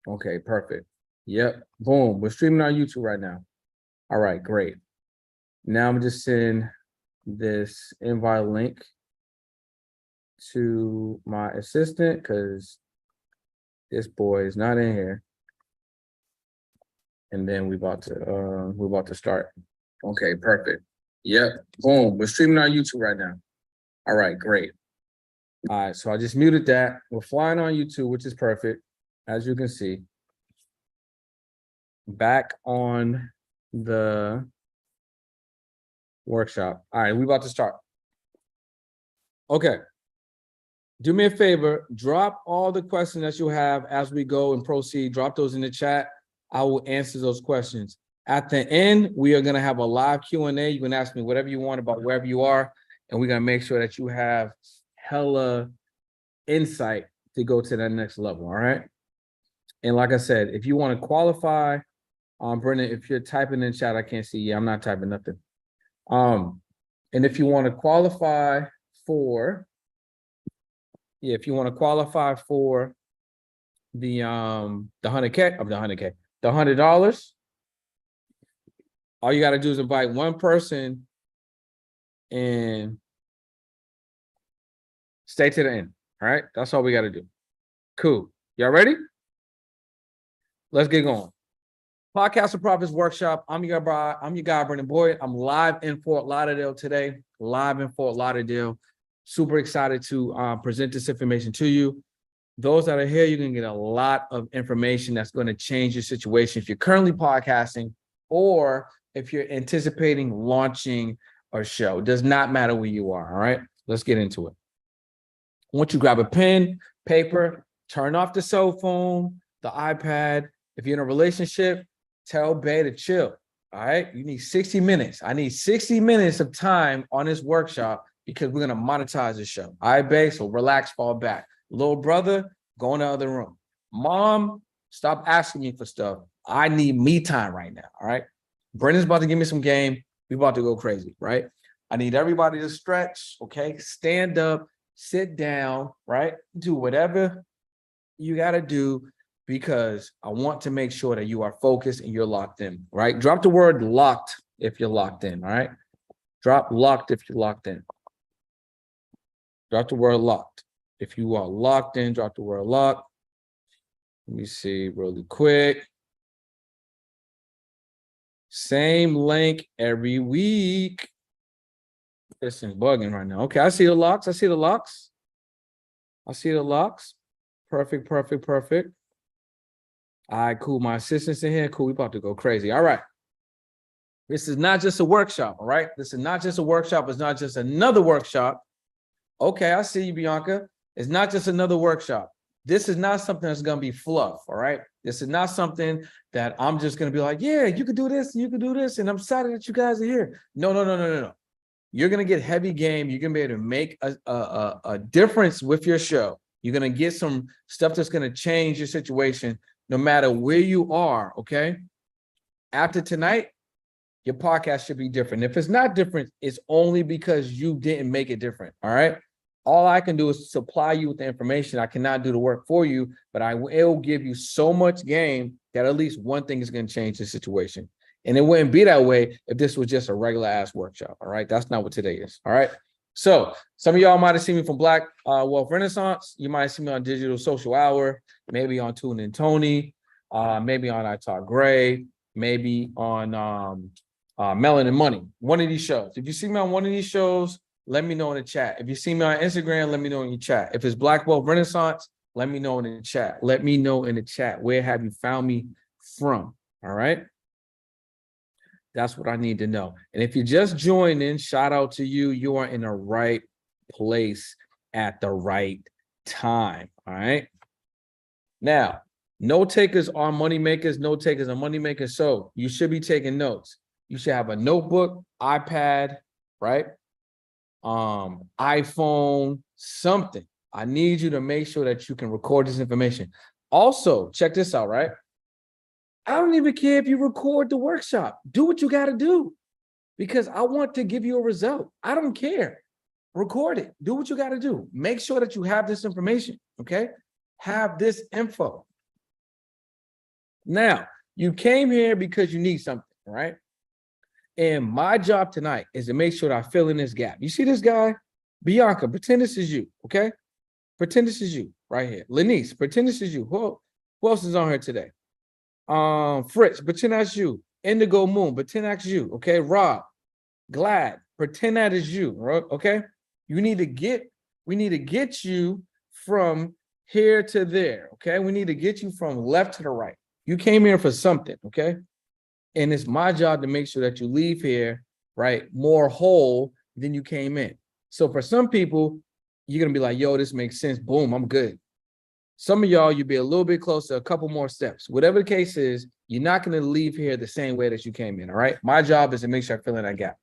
Okay, perfect. Yep. Boom. We're streaming on YouTube right now. All right, great. Now I'm just send this invite link to my assistant because this boy is not in here. And then we're about to start. Okay, perfect. Yep. Boom. We're streaming on YouTube right now. All right, great. All right, so I just muted that. We're flying on YouTube, which is perfect, as you can see. Back on the workshop. All right, we about to start. Okay. Do me a favor, drop all the questions that you have as we go and proceed. Drop those in the chat. I will answer those questions. At the end, we are going to have a live Q&A. You can ask me whatever you want about wherever you are, and we're going to make sure that you have hella insight to go to that next level, all right? And like I said, if you want to qualify, Brendan, if you're typing in chat, I can't see you. I'm not typing nothing. And if you want to qualify for, if you want to qualify for the 100K of the 100K, the $100, all you got to do is invite one person and stay to the end. All right, that's all we got to do. Cool. Y'all ready? Let's get going. Podcast of Profits Workshop. I'm your guy, Brendan Boyd. I'm live in Fort Lauderdale today. Live in Fort Lauderdale. Super excited to present this information to you. Those that are here, you're going to get a lot of information that's going to change your situation. If you're currently podcasting or if you're anticipating launching a show, it does not matter where you are. All right, let's get into it. I want you to grab a pen, paper, turn off the cell phone, the iPad. If you're in a relationship, tell Bae to chill. All right, you need 60 minutes. I need 60 minutes of time on this workshop because we're going to monetize the show. All right, Bae, so relax, fall back. Little brother, go in the other room. Mom, stop asking me for stuff. I need me time right now, all right? Brendan's about to give me some game. We about to go crazy, right? I need everybody to stretch, okay? Stand up, sit down, right? Do whatever you got to do because I want to make sure that you are focused and you're locked in, right? Drop the word locked if you're locked in, all right? Drop locked if you're locked in. Drop the word locked. If you are locked in, drop the word locked. Let me see really quick. Same link every week. This is bugging right now. Okay, I see the locks. I see the locks. I see the locks. Perfect, perfect, perfect. All right, cool. My assistant's in here. Cool. We about to go crazy. All right. This is not just a workshop, all right? This is not just a workshop. It's not just another workshop. Okay, I see you, Bianca. It's not just another workshop. This is not something that's going to be fluff, all right? This is not something that I'm just going to be like, yeah, you could do this, and you could do this, and I'm excited that you guys are here. No, no, no, no, no, no. You're going to get heavy game. You're going to be able to make a difference with your show. You're going to get some stuff that's going to change your situation no matter where you are, okay? After tonight, your podcast should be different. If it's not different, it's only because you didn't make it different, all right? All I can do is supply you with the information. I cannot do the work for you, but I will give you so much game that at least one thing is going to change the situation. And it wouldn't be that way if this was just a regular ass workshop. All right. That's not what today is. All right. So some of y'all might have seen me from Black Wealth Renaissance. You might see me on Digital Social Hour, maybe on Tune and Tony, maybe on I Talk Gray, maybe on Melon and Money. One of these shows. If you see me on one of these shows, let me know in the chat. If you see me on Instagram, let me know in the chat. If it's Black Wealth Renaissance, let me know in the chat. Let me know in the chat. Where have you found me from? All right. That's what I need to know. And if you just joined in, shout out to you. You are in the right place at the right time. All right. Now, note takers are money makers. Note takers are money makers. So you should be taking notes. You should have a notebook, iPad, right? iPhone, something. I need you to make sure that you can record this information. Also, check this out, right? I don't even care if you record the workshop. Do what you got to do because I want to give you a result. I don't care. Record it. Do what you got to do. Make sure that you have this information, okay? Have this info. Now, you came here because you need something, right? And my job tonight is to make sure that I fill in this gap. You see this guy? Bianca, pretend this is you, okay? Pretend this is you right here. Lenice, pretend this is you. Who else is on here today? Fritz, pretend that's you. Indigo Moon, pretend that's you, okay? Rob, Glad, pretend that is you, okay? We need to get you from here to there, okay? We need to get you from left to the right. You came here for something, okay? And it's my job to make sure that you leave here, right, more whole than you came in. So for some people, you're going to be like, yo, this makes sense. Boom, I'm good. Some of y'all, you'll be a little bit closer, a couple more steps. Whatever the case is, you're not going to leave here the same way that you came in, all right? My job is to make sure I fill in that gap.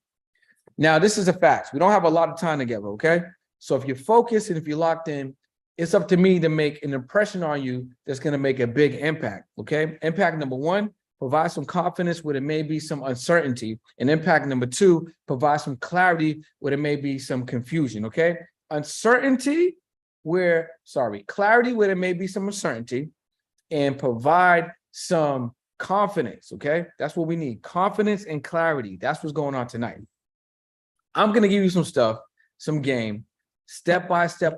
Now, this is a fact. We don't have a lot of time together, okay? So if you're focused and if you're locked in, it's up to me to make an impression on you that's going to make a big impact, okay? Impact number one, provide some confidence where there may be some uncertainty. And impact number two, provide some clarity where there may be some confusion, okay? Clarity where there may be some uncertainty, and provide some confidence, okay? That's what we need, confidence and clarity. That's what's going on tonight. I'm going to give you some stuff, some game, step by step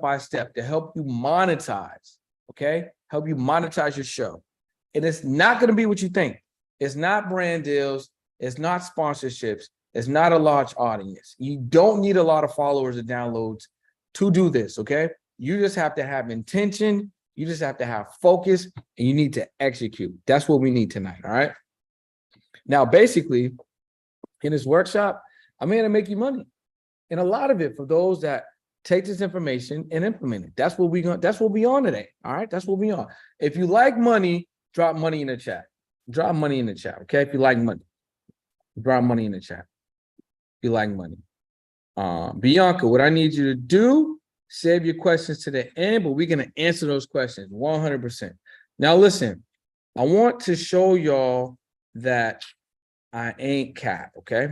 to help you monetize, okay? Help you monetize your show. And it's not going to be what you think. It's not brand deals. It's not sponsorships. It's not a large audience. You don't need a lot of followers or downloads to do this, okay? You just have to have intention. You just have to have focus, and you need to execute. That's what we need tonight, all right? Now, basically, in this workshop, I'm here to make you money. And a lot of it for those that take this information and implement it. That's what we on today. All right. That's what we on. If you like money, drop money in the chat. Drop money in the chat. Okay. If you like money, drop money in the chat. If you like money. Bianca, what I need you to do, save your questions to the end, but we're going to answer those questions 100%. Now, listen, I want to show y'all that I ain't cap. Okay.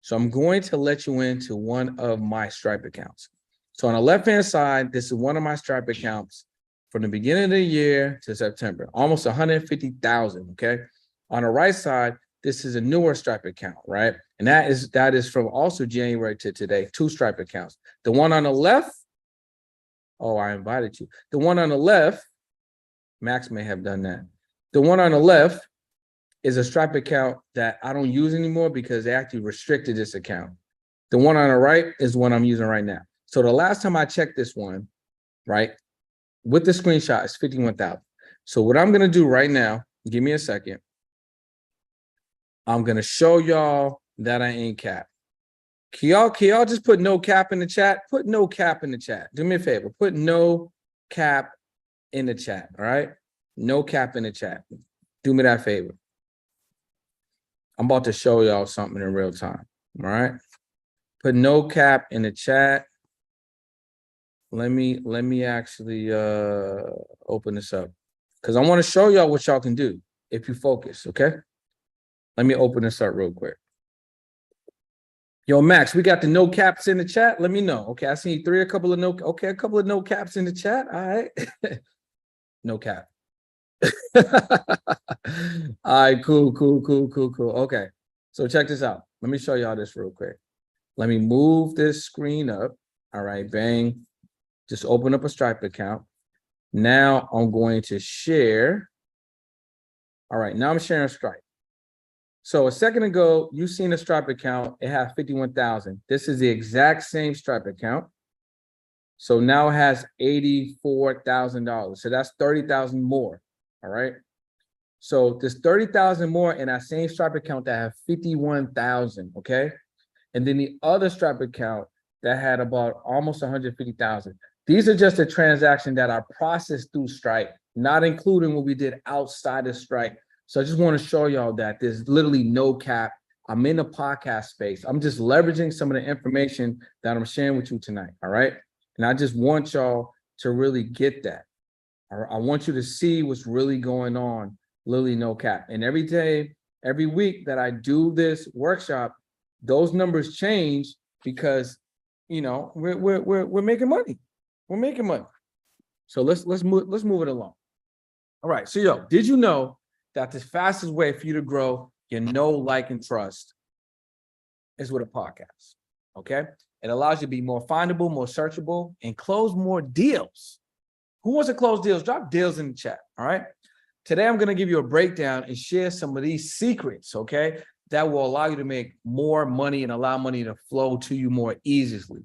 So I'm going to let you into one of my Stripe accounts. So on the left-hand side, this is one of my Stripe accounts from the beginning of the year to September, almost 150,000, okay? On the right side, this is a newer Stripe account, right? And that is from also January to today, 2 Stripe accounts. The one on the left, oh, I invited you. The one on the left, Max may have done that. The one on the left is a Stripe account that I don't use anymore because they actually restricted this account. The one on the right is the one I'm using right now. So the last time I checked this one, right, with the screenshot, it's 51,000. So what I'm going to do right now, give me a second. I'm going to show y'all that I ain't cap. Can y'all just put no cap in the chat? Put no cap in the chat. Do me a favor. Put no cap in the chat, all right? No cap in the chat. Do me that favor. I'm about to show y'all something in real time, all right? Put no cap in the chat. Let me actually open this up because I want to show y'all what y'all can do if you focus, okay? Let me open this up real quick. Yo, Max, we got the no caps in the chat. Let me know. Okay, I see a couple of no caps in the chat. All right. No cap. All right, cool. Okay, so check this out. Let me show y'all this real quick. Let me move this screen up. All right, bang. Just open up a Stripe account. Now I'm going to share. All right, now I'm sharing Stripe. So a second ago, you seen a Stripe account. It has 51,000. This is the exact same Stripe account. So now it has $84,000. So that's 30,000 more. All right. So there's 30,000 more in that same Stripe account that have 51,000. Okay. And then the other Stripe account that had about almost 150,000. These are just a transaction that are processed through Stripe, not including what we did outside of Stripe. So I just want to show y'all that there's literally no cap. I'm in the podcast space. I'm just leveraging some of the information that I'm sharing with you tonight. All right. And I just want y'all to really get that. I want you to see what's really going on. Literally no cap. And every day, every week that I do this workshop, those numbers change because, you know, we're making money. We're making money. So let's move it along. All right. So yo, did you know that the fastest way for you to grow your know, like, and trust is with a podcast. Okay. It allows you to be more findable, more searchable, and close more deals. Who wants to close deals? Drop deals in the chat. All right. Today, I'm going to give you a breakdown and share some of these secrets, okay, that will allow you to make more money and allow money to flow to you more easily.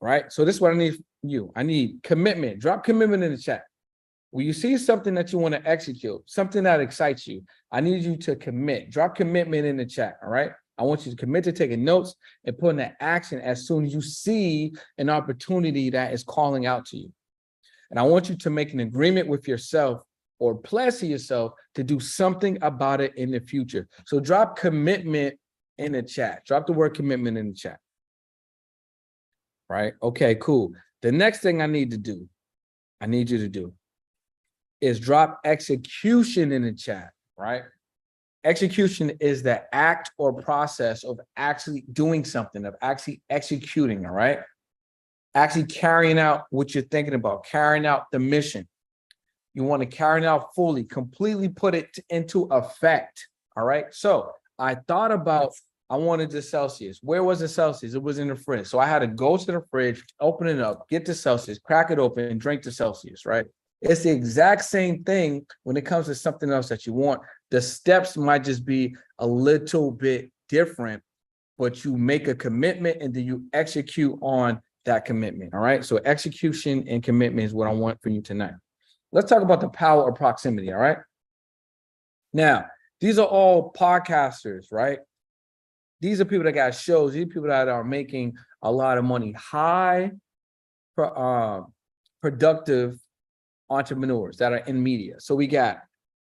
All right. So this is what I need from you. I need commitment. Drop commitment in the chat. When you see something that you want to execute, something that excites you, I need you to commit. Drop commitment in the chat. All right. I want you to commit to taking notes and putting that action as soon as you see an opportunity that is calling out to you. And I want you to make an agreement with yourself or pledge to yourself to do something about it in the future. So drop commitment in the chat. Drop the word commitment in the chat. Right? Okay, cool. The next thing I need you to do is drop execution in the chat, right? Execution is the act or process of actually doing something, of actually executing, all right? Actually carrying out what you're thinking about, carrying out the mission. You want to carry it out fully, completely put it into effect, all right? So I thought about, I wanted the Celsius. Where was the Celsius? It was in the fridge. So I had to go to the fridge, open it up, get the Celsius, crack it open, and drink the Celsius, right? It's the exact same thing when it comes to something else that you want. The steps might just be a little bit different, but you make a commitment and then you execute on that commitment, all right? So execution and commitment is what I want for you tonight. Let's talk about the power of proximity, all right? Now, these are all podcasters, right? These are people that got shows. These are people that are making a lot of money, high productive entrepreneurs that are in media. So we got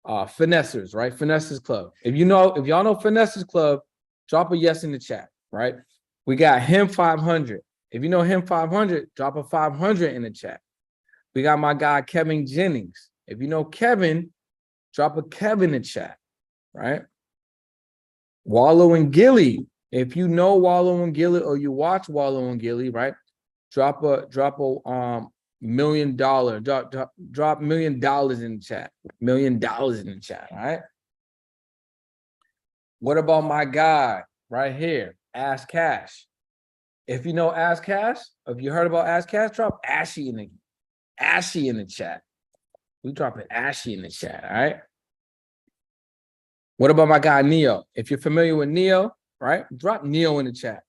Finessers, right? Finessers Club. If y'all know Finessers Club, drop a yes in the chat, right? We got Him 500. If you know Him 500, drop a 500 in the chat. We got my guy, Kevin Jennings. If you know Kevin, drop a Kevin in the chat, right? Wallow and Gilly. If you know Wallow and Gilly or you watch Wallow and Gilly, right? Drop a $1 million, drop $1 million in the chat. $1 million in the chat, all right? What about my guy right here, Ask Cash? If you know Ask Cash, if you heard about Ask Cash, drop Ashy in the chat. We dropping Ashy in the chat, all right? What about my guy Neo? If you're familiar with Neo, right? Drop Neo in the chat.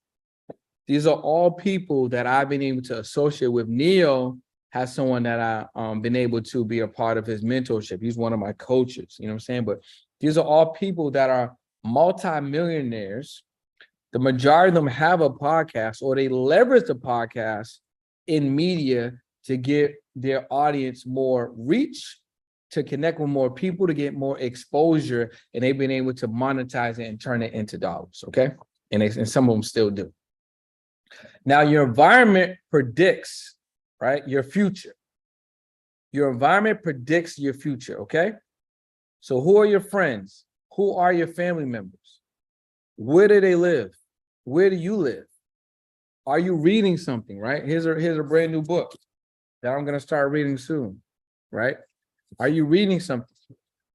These are all people that I've been able to associate with. Neo has someone that I've been able to be a part of his mentorship. He's one of my coaches, you know what I'm saying? But these are all people that are multimillionaires. The majority of them have a podcast or they leverage the podcast in media to give their audience more reach, to connect with more people, to get more exposure, and they've been able to monetize it and turn it into dollars, okay? And some of them still do. Now, your environment predicts, right, your future. Your environment predicts your future, okay? So who are your friends? Who are your family members? Where do they live? Where do you live? Are you reading something, right? Here's a brand new book that I'm going to start reading soon, right? Are you reading something?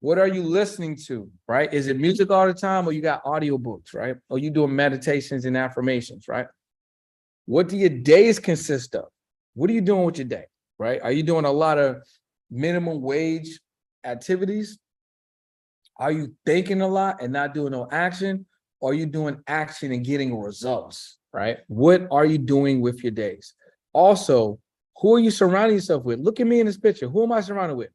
What are you listening to, right? Is it music all the time or you got audiobooks, right? Or you doing meditations and affirmations, right? What do your days consist of? What are you doing with your day, right? Are you doing a lot of minimum wage activities? Are you thinking a lot and not doing no action? Or are you doing action and getting results, right? What are you doing with your days? Also, who are you surrounding yourself with? Look at me in this picture. Who am I surrounded with?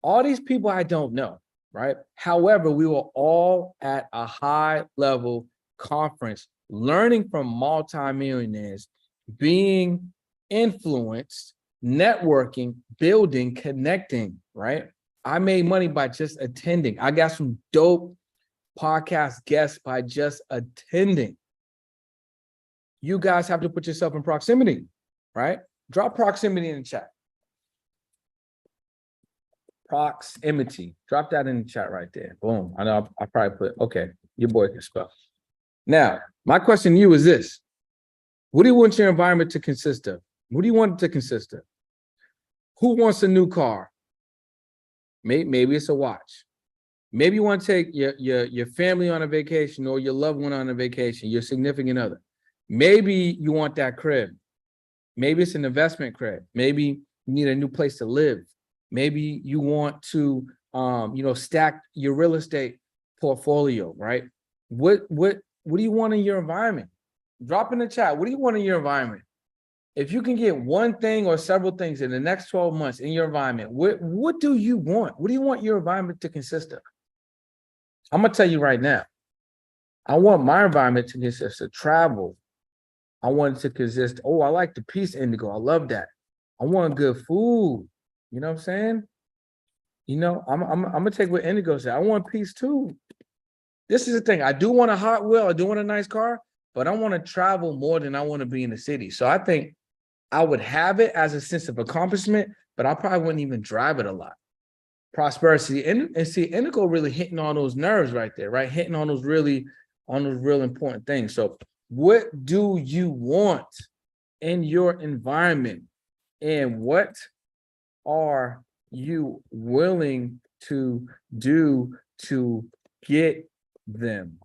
All these people I don't know, right? However, we were all at a high level conference, learning from multimillionaires, being influenced, networking, building, connecting, right? I made money by just attending. I got some dope podcast guests by just attending. You guys have to put yourself in proximity, right? Drop proximity in the chat. Proximity. Drop that in the chat right there. Boom. I know I probably put, okay, your boy can spell. Now, my question to you is this. What do you want your environment to consist of? What do you want it to consist of? Who wants a new car? Maybe it's a watch. Maybe you want to take your family on a vacation or your loved one on a vacation, your significant other. Maybe you want that crib. Maybe it's an investment crib. Maybe you need a new place to live. Maybe you want to stack your real estate portfolio, right? What do you want in your environment? Drop in the chat. What do you want in your environment? If you can get one thing or several things in the next 12 months in your environment, what do you want? What do you want your environment to consist of? I'm gonna tell you right now. I want my environment to consist of travel. I want it to consist. Oh, I like the peace indigo. I love that. I want good food. You know what I'm saying? I'm gonna take what indigo said. I want peace too. This is the thing. I do want a Hot Wheel. I do want a nice car, but I want to travel more than I want to be in the city. So I think I would have it as a sense of accomplishment, but I probably wouldn't even drive it a lot. Prosperity and see, indigo really hitting on those nerves right there, right? Hitting on those real important things. So what do you want in your environment, and what are you willing to do to get them?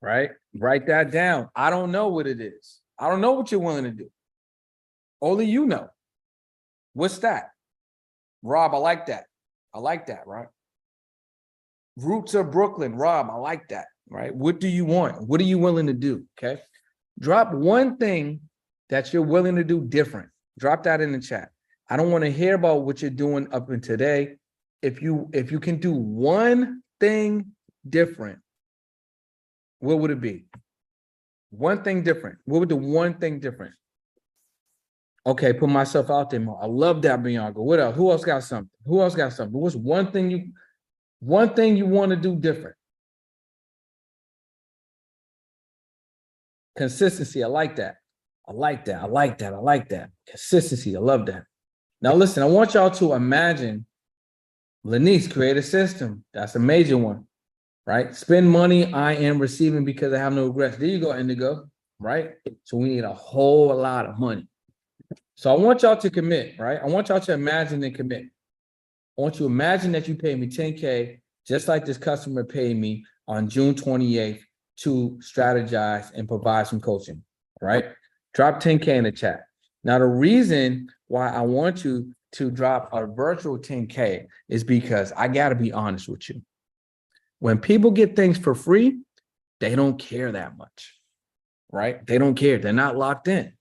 Right? Write that down. I don't know what it is. I don't know what you're willing to do. Only you know. What's that? Rob, I like that. I like that, right? Roots of Brooklyn. Rob, I like that, right? What do you want? What are you willing to do? Okay. Drop one thing that you're willing to do different. Drop that in the chat. I don't want to hear about what you're doing up in today. If you can do one thing different, what would it be? One thing different. What would the one thing different? Okay, put myself out there more. I love that, Bianca. What else? Who else got something? What's one thing you want to do different? Consistency. I like that. Consistency. I love that. Now listen, I want y'all to imagine Lanice, create a system. That's a major one, right? Spend money I am receiving because I have no regrets. There you go, Indigo, right? So we need a whole lot of money. So I want y'all to commit, right? I want y'all to imagine and commit. I want you to imagine that you pay me 10K, just like this customer paid me on June 28th to strategize and provide some coaching, right? Drop 10K in the chat. Now, the reason why I want you to drop a virtual 10K is because I got to be honest with you. When people get things for free, they don't care that much, right? They don't care. They're not locked in.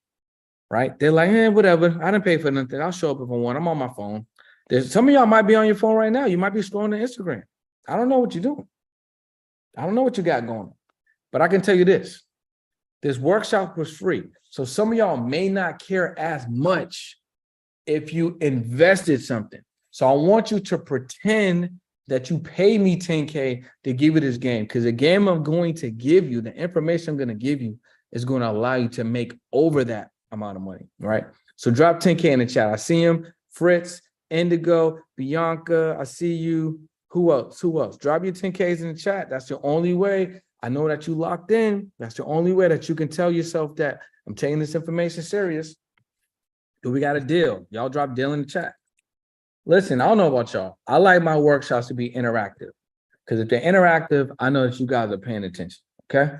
Right? They're like, whatever. I didn't pay for nothing. I'll show up if I want. I'm on my phone. There's some of y'all might be on your phone right now. You might be scrolling to Instagram. I don't know what you're doing. I don't know what you got going on. But I can tell you this. This workshop was free. So some of y'all may not care as much if you invested something. So I want you to pretend that you pay me 10K to give you this game. Because the game I'm going to give you, the information I'm going to give you is going to allow you to make over that amount of money, right? So drop 10K in the chat. I see him, Fritz, Indigo, Bianca. I see you. Who else? Drop your 10Ks in the chat. That's the only way. I know that you locked in. That's the only way that you can tell yourself that I'm taking this information serious. Do we got a deal? Y'all drop deal in the chat. Listen, I don't know about y'all. I like my workshops to be interactive, because if they're interactive, I know that you guys are paying attention. Okay.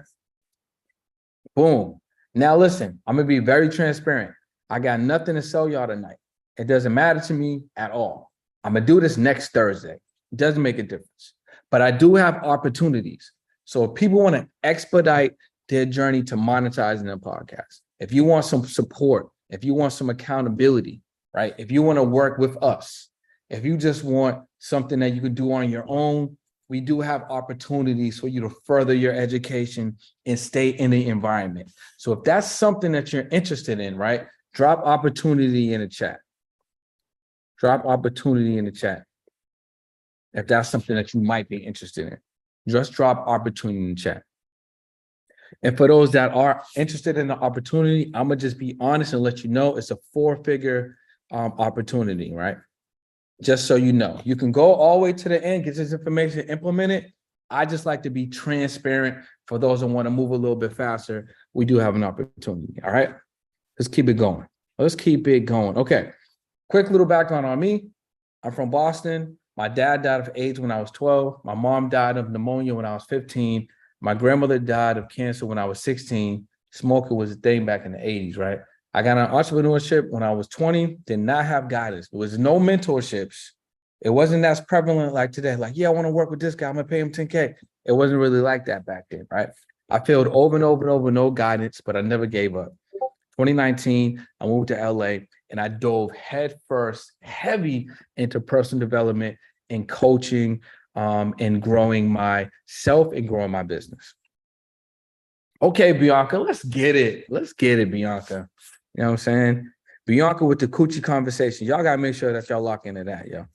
Boom. Now, listen, I'm going to be very transparent. I got nothing to sell y'all tonight. It doesn't matter to me at all. I'm going to do this next Thursday. It doesn't make a difference. But I do have opportunities. So if people want to expedite their journey to monetizing their podcast, if you want some support, if you want some accountability, right? If you want to work with us, if you just want something that you can do on your own, we do have opportunities for you to further your education and stay in the environment. So if that's something that you're interested in, right? Drop opportunity in the chat. Drop opportunity in the chat. If that's something that you might be interested in, just drop opportunity in the chat. And for those that are interested in the opportunity, I'm gonna just be honest and let you know it's a 4-figure opportunity, right? Just so you know, you can go all the way to the end, get this information implemented. I just like to be transparent for those that want to move a little bit faster. We do have an opportunity. All right, let's keep it going. Okay, quick little background on me. I'm from Boston. My dad died of AIDS when I was 12. My mom died of pneumonia when I was 15. My grandmother died of cancer when I was 16. Smoking was a thing back in the 80s, right? I got an entrepreneurship when I was 20, did not have guidance. There was no mentorships. It wasn't as prevalent like today. Like, yeah, I want to work with this guy. I'm going to pay him 10K. It wasn't really like that back then, right? I failed over and over and over, no guidance, but I never gave up. 2019, I moved to LA and I dove headfirst, heavy into personal development and coaching and growing myself and growing my business. Okay, Bianca, let's get it. Let's get it, Bianca. You know what I'm saying? Bianca with the coochie conversation. Y'all got to make sure that y'all lock into that, yo.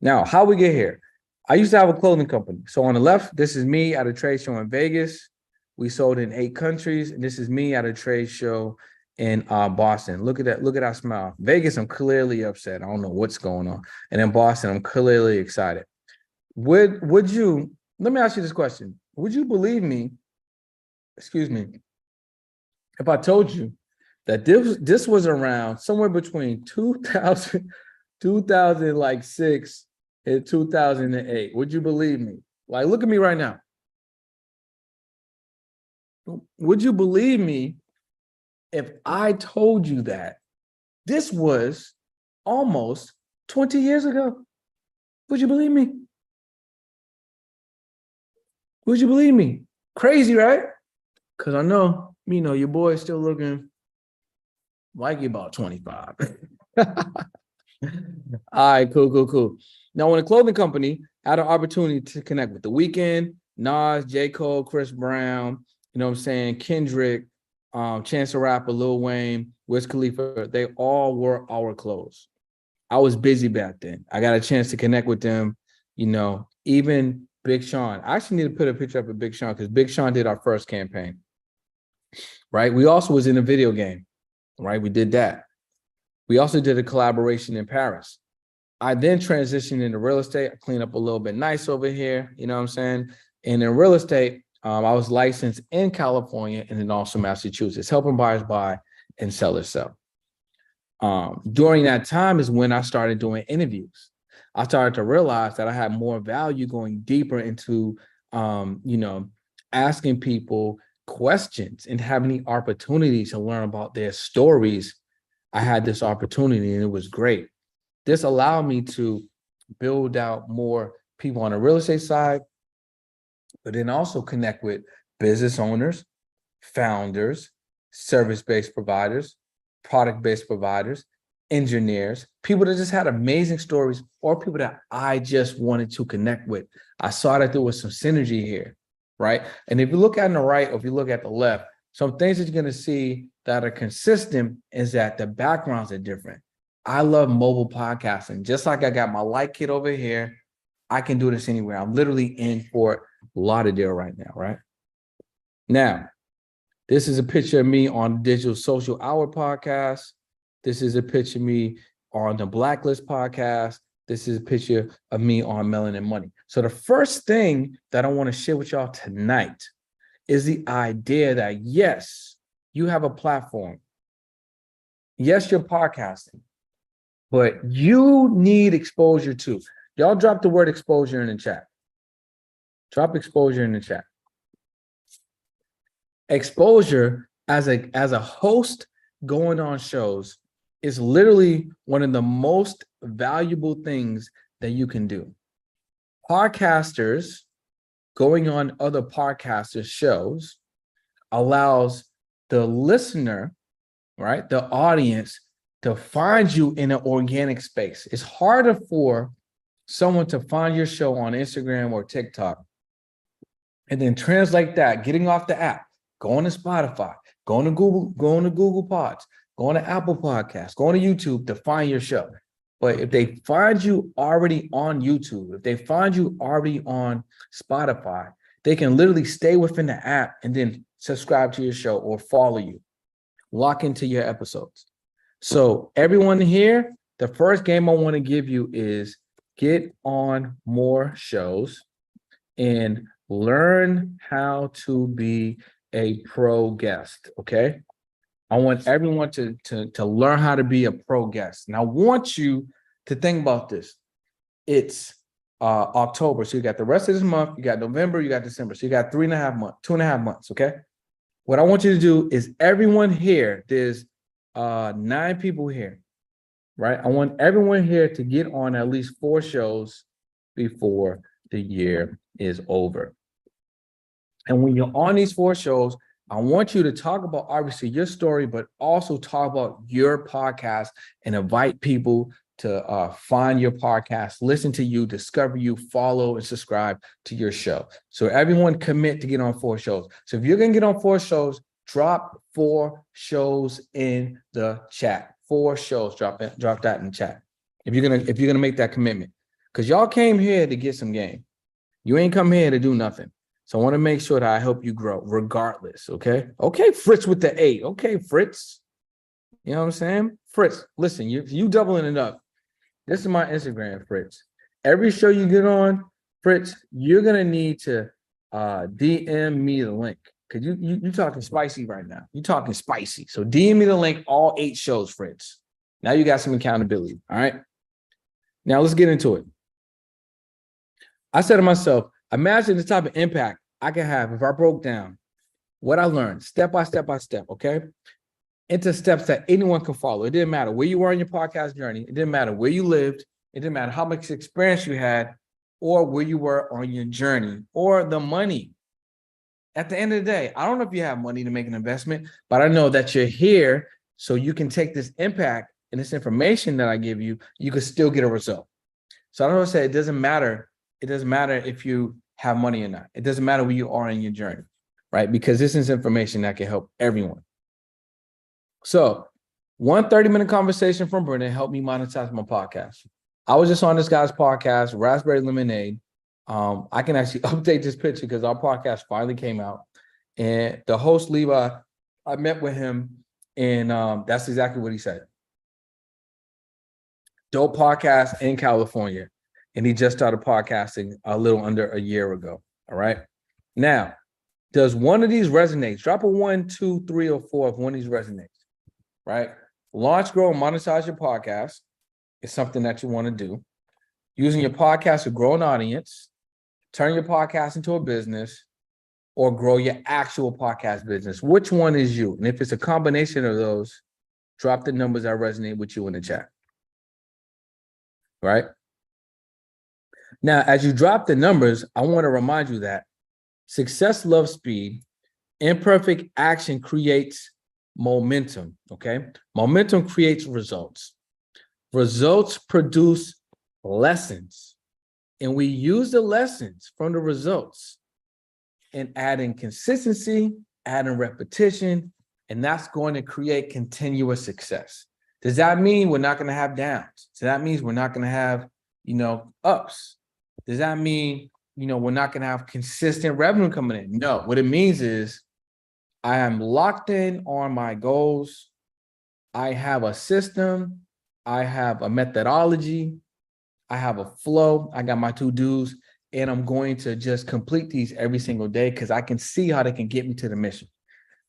Now, how we get here? I used to have a clothing company. So on the left, this is me at a trade show in Vegas. We sold in 8 countries. And this is me at a trade show in Boston. Look at that. Look at that smile. Vegas, I'm clearly upset. I don't know what's going on. And in Boston, I'm clearly excited. Would you, let me ask you this question. Would you believe me, excuse me, if I told you that this was around somewhere between 2006 and 2008? Would you believe me? Like, look at me right now. Would you believe me if I told you that this was almost 20 years ago? Would you believe me? Would you believe me? Crazy, right? Because I know, you know, your boy is still looking like you're about 25. All right, cool. Now, in a clothing company, I had an opportunity to connect with The Weeknd, Nas, J. Cole, Chris Brown, you know what I'm saying, Kendrick, Chance the Rapper, Lil Wayne, Wiz Khalifa. They all wore our clothes. I was busy back then. I got a chance to connect with them, you know, even Big Sean. I actually need to put a picture up of Big Sean because Big Sean did our first campaign, right? We also was in a video game, right? We did that. We also did a collaboration in Paris. I then transitioned into real estate. I cleaned up a little bit nice over here, you know what I'm saying? And in real estate, I was licensed in California and then also Massachusetts, helping buyers buy and sellers sell. During that time is when I started doing interviews. I started to realize that I had more value going deeper into, you know, asking people questions and having the opportunity to learn about their stories. I had this opportunity and it was great. This allowed me to build out more people on the real estate side, but then also connect with business owners, founders, service-based providers, product-based providers, engineers, people that just had amazing stories, or people that I just wanted to connect with. I saw that there was some synergy here, right? And if you look at the right, or if you look at the left, some things that you're going to see that are consistent is that the backgrounds are different. I love mobile podcasting. Just like I got my light kit over here, I can do this anywhere. I'm literally in Fort Lauderdale right now, right? Now, this is a picture of me on Digital Social Hour podcast. This is a picture of me on the Blacklist podcast. This is a picture of me on Melanin Money. So the first thing that I want to share with y'all tonight is the idea that, yes, you have a platform. Yes, you're podcasting, but you need exposure too. Y'all drop the word exposure in the chat. Drop exposure in the chat. Exposure as a host going on shows is literally one of the most valuable things that you can do. Podcasters going on other podcasters' shows allows the listener, right, the audience, to find you in an organic space. It's harder for someone to find your show on Instagram or TikTok and then translate that, getting off the app, going to Spotify, going to Google Pods, going to Apple Podcasts, going to YouTube to find your show. But if they find you already on YouTube, if they find you already on Spotify, they can literally stay within the app and then subscribe to your show or follow you, lock into your episodes. So everyone here, the first game I want to give you is get on more shows and learn how to be a pro guest, okay? I want everyone to learn how to be a pro guest. And I want you to think about this. It's October. So you got the rest of this month, you got November, you got December. So you got 3.5 months, 2.5 months. Okay. What I want you to do is everyone here, there's 9 people here, right? I want everyone here to get on at least 4 shows before the year is over. And when you're on these 4 shows, I want you to talk about obviously your story, but also talk about your podcast and invite people to find your podcast, listen to you, discover you, follow and subscribe to your show. So everyone commit to get on 4 shows. So if you're going to get on 4 shows, drop 4 shows in the chat. 4 shows, drop that in the chat. If you're gonna make that commitment, because y'all came here to get some game. You ain't come here to do nothing. So I want to make sure that I help you grow regardless. Okay. Okay. Fritz with the 8. Okay. Fritz. You know what I'm saying? Fritz, listen, you doubling it up. This is my Instagram, Fritz. Every show you get on, Fritz, you're going to need to DM me the link. Because you talking spicy right now. You talking spicy. So DM me the link, all 8 shows, Fritz. Now you got some accountability. All right. Now let's get into it. I said to myself, imagine the type of impact I could have if I broke down what I learned step by step, okay? Into steps that anyone can follow. It didn't matter where you were on your podcast journey. It didn't matter where you lived. It didn't matter how much experience you had or where you were on your journey or the money. At the end of the day, I don't know if you have money to make an investment, but I know that you're here so you can take this impact and this information that I give you, you can still get a result. So I don't want to say it doesn't matter. It doesn't matter if you have money or not. It doesn't matter where you are in your journey, right? Because this is information that can help everyone. So 1 30-minute conversation from Brendan helped me monetize my podcast. I was just on this guy's podcast, Raspberry Lemonade. I can actually update this picture because our podcast finally came out. And the host, Levi, I met with him and that's exactly what he said. Dope podcast in California. And he just started podcasting a little under a year ago. All right. Now, does one of these resonate? Drop a 1, 2, 3, or 4 if one of these resonates. Right? Launch, grow, and monetize your podcast is something that you want to do. Using your podcast to grow an audience, turn your podcast into a business, or grow your actual podcast business. Which one is you? And if it's a combination of those, drop the numbers that resonate with you in the chat. Right? Now, as you drop the numbers, I want to remind you that success loves speed. Imperfect action creates momentum, okay? Momentum creates results. Results produce lessons. And we use the lessons from the results and adding consistency, adding repetition, and that's going to create continuous success. Does that mean we're not going to have downs? So that means we're not going to have, ups. Does that mean, we're not going to have consistent revenue coming in? No, what it means is I am locked in on my goals. I have a system. I have a methodology. I have a flow. I got my to-dos, and I'm going to just complete these every single day because I can see how they can get me to the mission,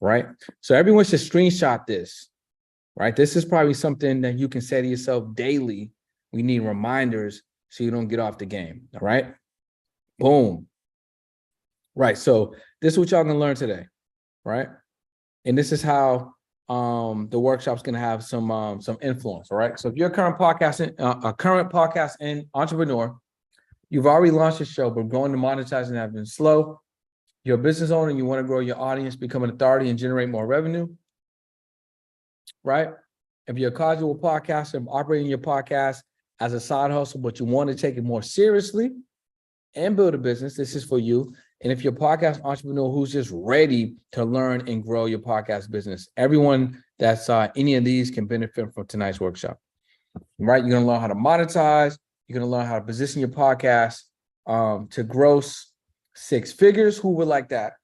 right? So everyone should screenshot this, right? This is probably something that you can say to yourself daily. We need reminders so you don't get off the game, all right? Boom. Right, so this is what y'all gonna learn today, right? And this is how the workshop's gonna have some influence, all right? So if you're a current podcast and entrepreneur, you've already launched your show, but growing and monetizing has been slow. You're a business owner and you wanna grow your audience, become an authority and generate more revenue, right? If you're a casual podcaster and operating your podcast as a side hustle, but you want to take it more seriously and build a business, this is for you. And if you're a podcast entrepreneur who's just ready to learn and grow your podcast business, everyone that's any of these can benefit from tonight's workshop, right? You're going to learn how to monetize. You're going to learn how to position your podcast to gross 6 figures. Who would like that,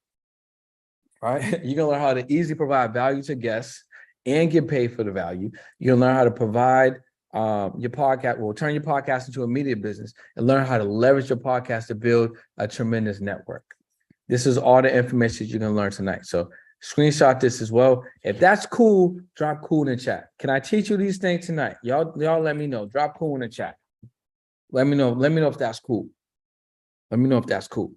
right? You're going to learn how to easily provide value to guests and get paid for the value. You're going to learn how to provide your podcast, will turn your podcast into a media business and learn how to leverage your podcast to build a tremendous network. This is all the information you're going to learn tonight. So Screenshot this as well. If that's cool, drop cool in the chat. Can I teach you these things tonight? Y'all let me know. Drop cool in the chat. Let me know. Let me know if that's cool. Let me know if that's cool.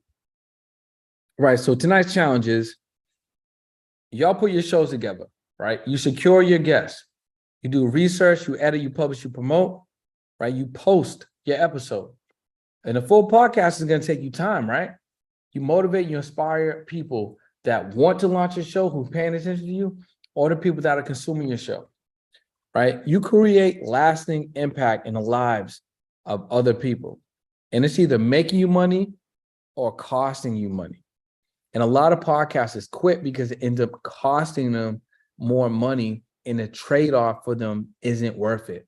Right. So tonight's challenge is y'all put your shows together, right? You secure your guests. You do research, you edit, you publish, you promote, right? You post your episode. And the full podcast is going to take you time, right? You motivate, you inspire people that want to launch a show, who's paying attention to you, or the people that are consuming your show, right? You create lasting impact in the lives of other people. And it's either making you money or costing you money. And a lot of podcasters quit because it ends up costing them more money, and the trade-off for them isn't worth it,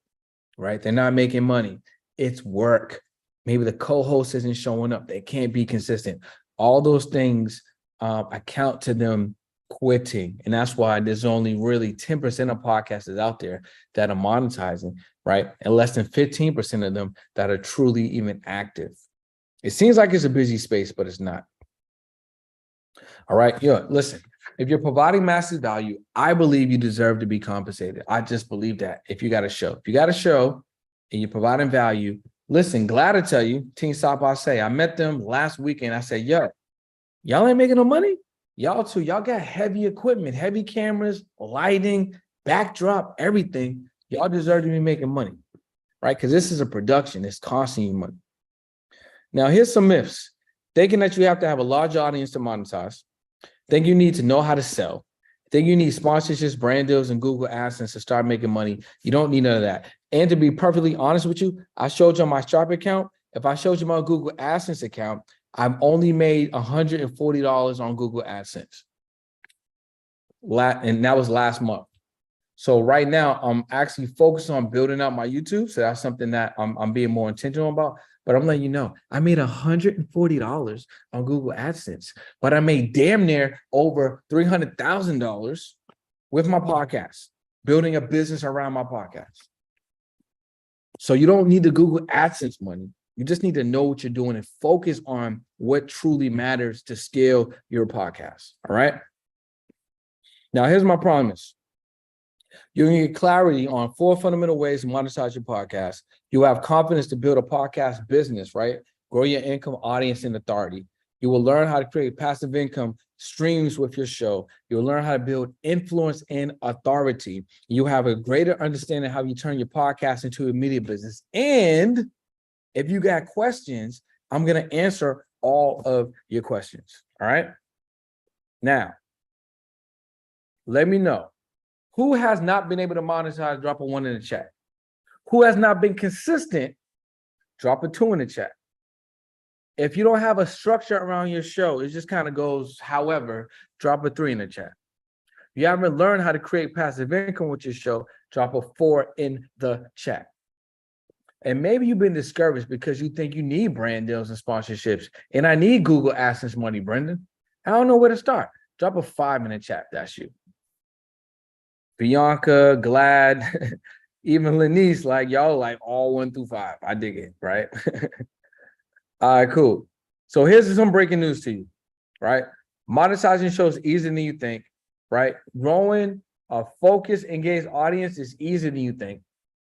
right? They're not making money. It's work. Maybe the co-host isn't showing up. They can't be consistent. All those things account to them quitting. And that's why there's only really 10% of podcasters out there that are monetizing, right? And less than 15% of them that are truly even active. It seems like it's a busy space, but it's not. All right. Yeah. Listen, if you're providing massive value, I believe you deserve to be compensated. I just believe that. If you got a show and you're providing value, listen, glad to tell you, Team Stop I Say, I met them last weekend. I said, yo, y'all ain't making no money. Y'all got heavy equipment, heavy cameras, lighting, backdrop, everything. Y'all deserve to be making money, right? Because this is a production. It's costing you money. Now, here's some myths. Thinking that you have to have a large audience to monetize. Think you need to know how to sell. Think you need sponsorships, brand deals, and Google AdSense to start making money. You don't need none of that. And to be perfectly honest with you, I showed you my Stripe account. If I showed you my Google AdSense account, I've only made $140 on Google AdSense. And that was last month. So right now, I'm actually focused on building out my YouTube. So that's something that I'm being more intentional about. But I'm letting you know, I made $140 on Google AdSense, but I made damn near over $300,000 with my podcast, building a business around my podcast. So you don't need the Google AdSense money. You just need to know what you're doing and focus on what truly matters to scale your podcast. All right. Now, here's my promise. You're going to get clarity on 4 fundamental ways to monetize your podcast. You have confidence to build a podcast business, right? Grow your income, audience, and authority. You will learn how to create passive income streams with your show. You'll learn how to build influence and authority. You have a greater understanding of how you turn your podcast into a media business. And if you got questions, I'm going to answer all of your questions. All right. Now, let me know. Who has not been able to monetize? Drop a 1 in the chat. Who has not been consistent? Drop a 2 in the chat. If you don't have a structure around your show, it just kind of goes however, drop a 3 in the chat. If you haven't learned how to create passive income with your show, drop a 4 in the chat. And maybe you've been discouraged because you think you need brand deals and sponsorships. And I need Google AdSense money, Brendan. I don't know where to start. Drop a 5 in the chat. That's you. Bianca, Glad, even Lenice, like y'all like all 1 through 5. I dig it, right? All right, cool. So here's some breaking news to you, right? Monetizing shows easier than you think, right? Growing a focused, engaged audience is easier than you think.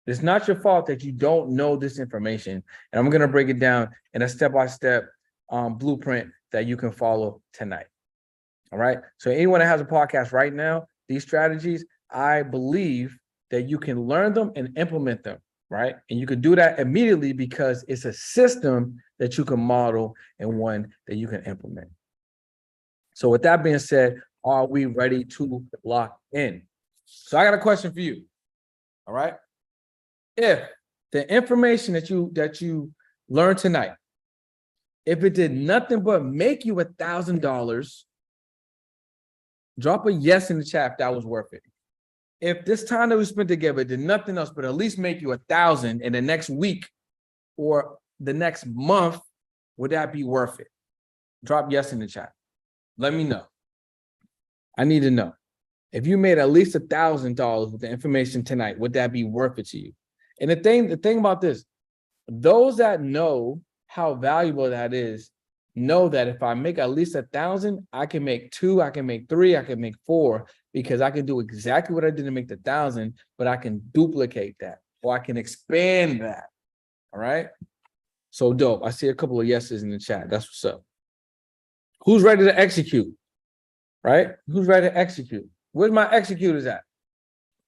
It's not your fault that you don't know this information. And I'm going to break it down in a step-by-step blueprint that you can follow tonight. All right. So anyone that has a podcast right now, these strategies, I believe that you can learn them and implement them, right? And you can do that immediately because it's a system that you can model and one that you can implement. So with that being said, are we ready to lock in? So I got a question for you. All right. If the information that you learned tonight, if it did nothing but make you $1,000, drop a yes in the chat if that was worth it. If this time that we spent together did nothing else but at least make you $1,000 in the next week or the next month, would that be worth it? Drop yes in the chat. Let me know. I need to know. If you made at least $1,000 with the information tonight, would that be worth it to you? And the thing about this, those that know how valuable that is, know that if I make at least 1,000, I can make 2, I can make 3, I can make 4, because I can do exactly what I did to make the 1,000, but I can duplicate that or I can expand that. All right. So dope. I see a couple of yeses in the chat. That's what's up. Who's ready to execute? Right? Who's ready to execute? Where's my executors at?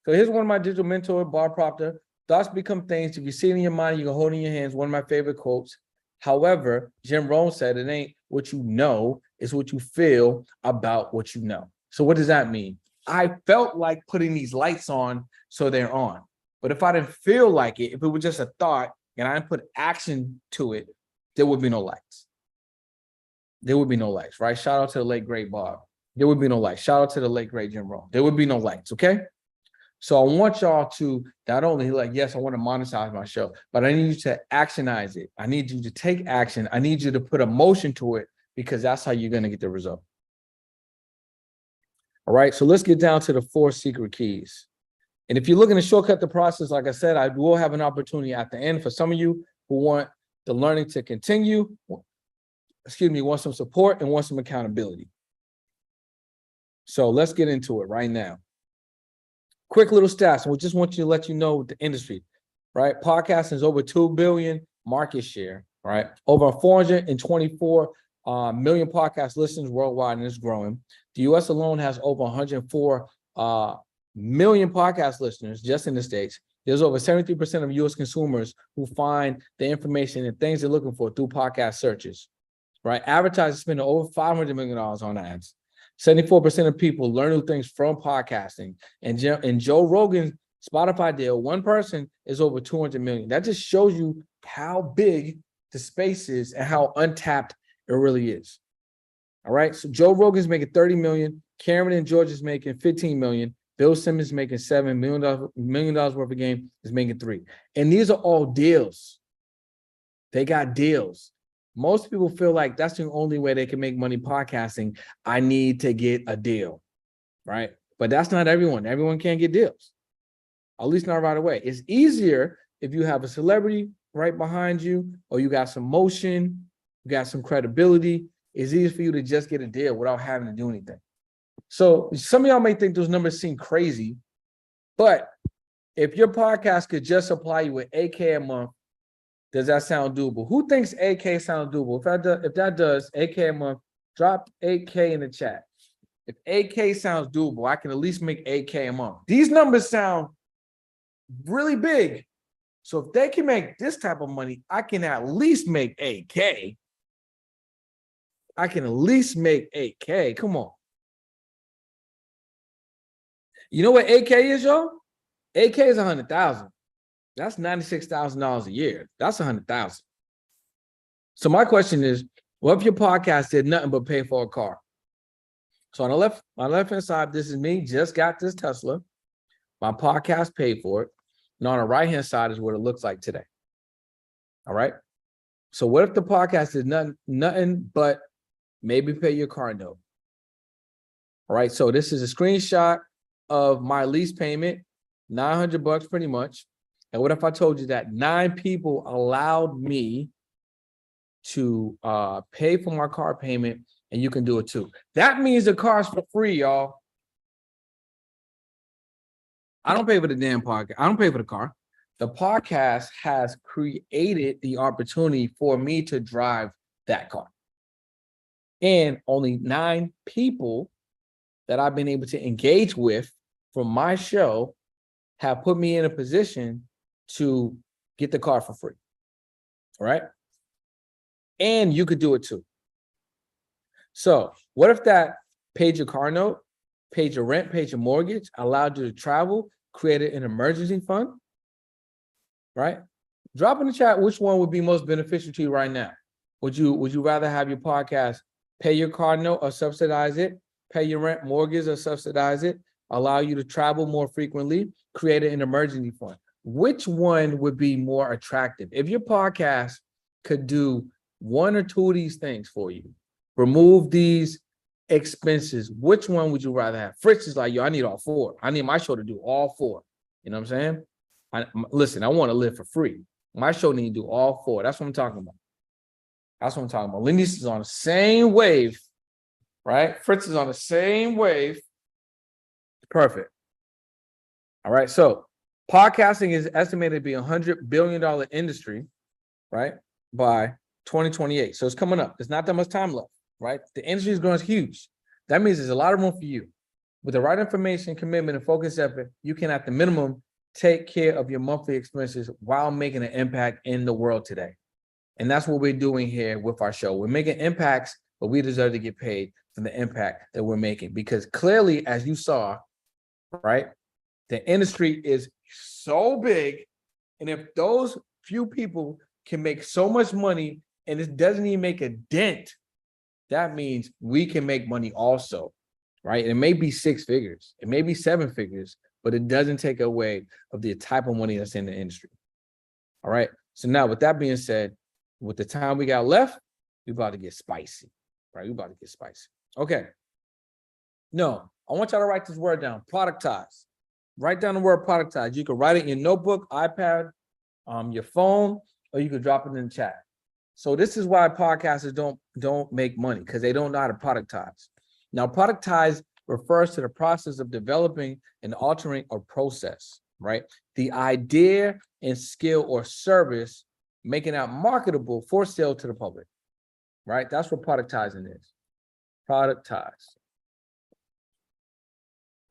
So here's one of my digital mentor, Bob Proctor. Thoughts become things. If you see it in your mind, you can hold it in your hands. One of my favorite quotes. However, Jim Rohn said it ain't what you know, it's what you feel about what you know. So what does that mean? I felt like putting these lights on, so they're on. But if I didn't feel like it, if it was just a thought and I didn't put action to it, there would be no lights. There would be no lights, right? Shout out to the late, great Bob. There would be no lights. Shout out to the late, great Jim Rohn. There would be no lights, okay? So I want y'all to not only like, yes, I want to monetize my show, but I need you to actionize it. I need you to take action. I need you to put emotion to it, because that's how you're going to get the result. All right, so let's get down to the 4 secret keys. And if you're looking to shortcut the process, like I said, I will have an opportunity at the end for some of you who want the learning to continue, want some support and want some accountability. So let's get into it right now. Quick little stats. We just want you to let you know the industry, right? Podcasting is over 2 billion market share, right? Over 424 million podcast listeners worldwide, and it's growing. The US alone has over 104 million podcast listeners just in the States. There's over 73% of US consumers who find the information and things they're looking for through podcast searches, right? Advertisers spend over $500 million on ads. 74% of people learn new things from podcasting. And Joe Rogan's Spotify deal, one person is over 200 million. That just shows you how big the space is and how untapped it really is. All right. So Joe Rogan's making 30 million. Cameron and George is making 15 million. Bill Simmons is making $7 million worth of game, is making 3. And these are all deals. They got deals. Most people feel like that's the only way they can make money podcasting. I need to get a deal, right? But that's not everyone. Everyone can't get deals, at least not right away. It's easier if you have a celebrity right behind you, or you got some motion, you got some credibility. It's easier for you to just get a deal without having to do anything. So some of y'all may think those numbers seem crazy, but if your podcast could just supply you with $8K a month, does that sound doable? Who thinks $8K sounds doable? If that does, $8K a month, drop $8K in the chat. If $8K sounds doable, I can at least make $8K a month. These numbers sound really big. So if they can make this type of money, I can at least make $8K. I can at least make $8K. Come on. You know what $8K is, y'all? $8K is $100,000. That's $96,000 a year. That's $100,000. So my question is, what if your podcast did nothing but pay for a car? So on the left-hand side, this is me, just got this Tesla. My podcast paid for it. And on the right-hand side is what it looks like today. All right. So what if the podcast did nothing but maybe pay your car note? All right. So this is a screenshot of my lease payment, $900 pretty much. And what if I told you that 9 people allowed me to pay for my car payment, and you can do it too? That means the car's for free, y'all. I don't pay for the damn podcast. I don't pay for the car. The podcast has created the opportunity for me to drive that car. And only 9 people that I've been able to engage with from my show have put me in a position to get the car for free. All right. And you could do it too. So what if that paid your car note, paid your rent, paid your mortgage, allowed you to travel, created an emergency fund? Right? Drop in the chat which one would be most beneficial to you right now. Would you rather have your podcast pay your car note or subsidize it, pay your rent, mortgage or subsidize it, allow you to travel more frequently, create an emergency fund? Which one would be more attractive? If your podcast could do 1 or 2 of these things for you, remove these expenses, which one would you rather have? Fritz is like, yo, I need all 4. I need my show to do all 4. You know what I'm saying? Listen, I want to live for free. My show need to do all 4. That's what I'm talking about. That's what I'm talking about. Lenny's is on the same wave, right? Fritz is on the same wave. Perfect. All right. So podcasting is estimated to be $100 billion industry, right? By 2028. So it's coming up. There's not that much time left, right? The industry is growing huge. That means there's a lot of room for you. With the right information, commitment, and focused effort, you can, at the minimum, take care of your monthly expenses while making an impact in the world today. And that's what we're doing here with our show. We're making impacts, but we deserve to get paid for the impact that we're making. Because clearly, as you saw, right, the industry is so big. And if those few people can make so much money and it doesn't even make a dent, that means we can make money also, right? And it may be 6 figures, it may be 7 figures, but it doesn't take away of the type of money that's in the industry. All right. So now, with that being said, with the time we got left, we're about to get spicy, right? We're about to get spicy. Okay. No, I want y'all to write this word down, productize. Write down the word productize. You can write it in your notebook, iPad, your phone, or you could drop it in the chat. So this is why podcasters don't make money, because they don't know how to productize. Now, productize refers to the process of developing and altering a process, right? The idea and skill or service, making it marketable for sale to the public, right? That's what productizing is. Productize,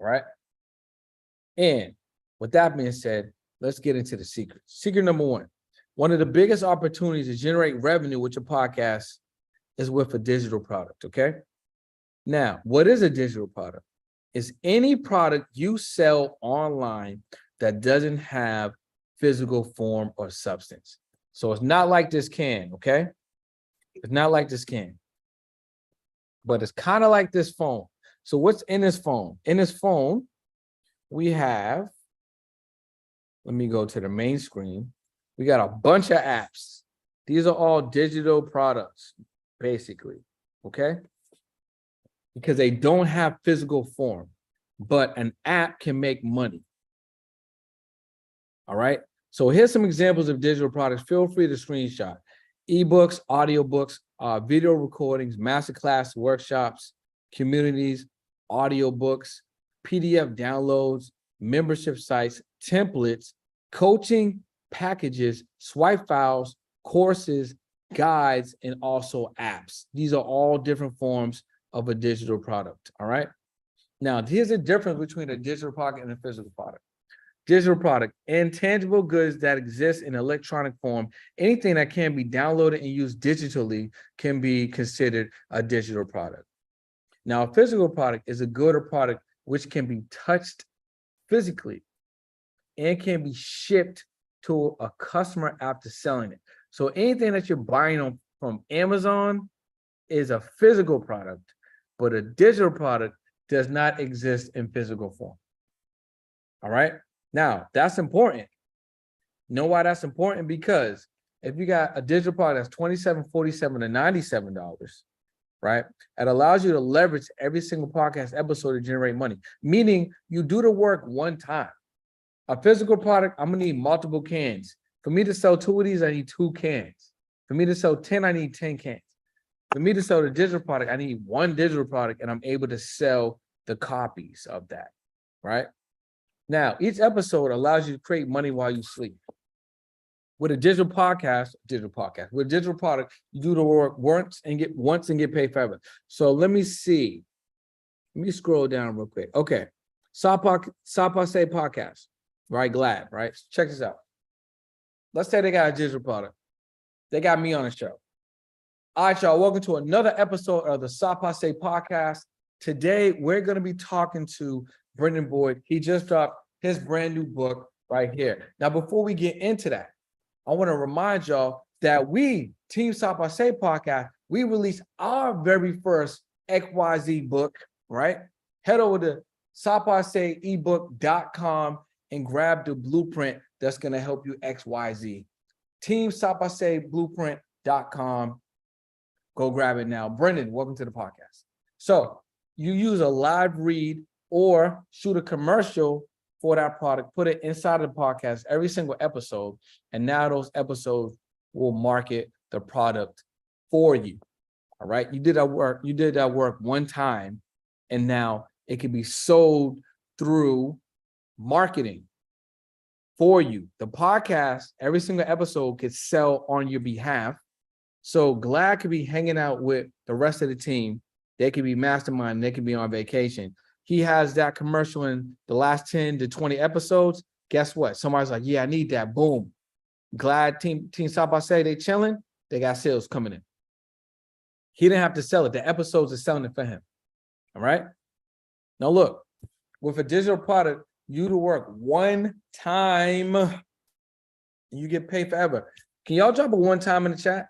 right? And with that being said, let's get into the secret. Secret number 1. One of the biggest opportunities to generate revenue with your podcast is with a digital product, okay? Now, what is a digital product? It's any product you sell online that doesn't have physical form or substance. So it's not like this can, okay? It's not like this can, but it's kind of like this phone. So what's in this phone? In this phone, we have, let me go to the main screen. We got a bunch of apps. These are all digital products, basically, okay? Because they don't have physical form, but an app can make money. All right? So here's some examples of digital products. Feel free to screenshot. Ebooks, audiobooks, video recordings, masterclass workshops, communities, audiobooks, PDF downloads, membership sites, templates, coaching packages, swipe files, courses, guides, and also apps. These are all different forms of a digital product. All right. Now, here's the difference between a digital product and a physical product. Digital product, intangible goods that exist in electronic form. Anything that can be downloaded and used digitally can be considered a digital product. Now, a physical product is a good or product which can be touched physically and can be shipped to a customer after selling it. So anything that you're buying from Amazon is a physical product, but a digital product does not exist in physical form. All right. Now, that's important. Know why that's important? Because if you got a digital product that's $27, $47, and $97, right? It allows you to leverage every single podcast episode to generate money, meaning you do the work one time. A physical product, I'm gonna need multiple cans. For me to sell 2 of these, I need 2 cans. For me to sell 10, I need 10 cans. For me to sell the digital product, I need 1 digital product, and I'm able to sell the copies of that, right? Now, each episode allows you to create money while you sleep. With a digital with a digital product, you do the work once and get paid forever. So let me see. Let me scroll down real quick. Okay. Sapase podcast, right? Glad, right? Check this out. Let's say they got a digital product. They got me on the show. All right, y'all. Welcome to another episode of the Sapase podcast. Today, we're going to be talking to Brendan Boyd. He just dropped his brand new book right here. Now, before we get into that, I want to remind y'all that we, Team Sapase Podcast, we released our very first XYZ book, right? Head over to sapaseebook.com and grab the blueprint that's going to help you XYZ. Team sapaseblueprint.com. Go grab it now. Brendan, welcome to the podcast. So you use a live read or shoot a commercial for that product, put it inside of the podcast every single episode, and now those episodes will market the product for you. All right. You did that work one time, and now it can be sold through marketing for you. The podcast, every single episode could sell on your behalf. So Glad could be hanging out with the rest of the team. They could be masterminding. They could be on vacation. He has that commercial in the last 10 to 20 episodes. Guess what? Somebody's like, yeah, I need that. Boom. Glad Team South by Say, they chilling. They got sales coming in. He didn't have to sell it. The episodes are selling it for him. All right. Now look, with a digital product, you to work one time, and you get paid forever. Can y'all drop a one time in the chat?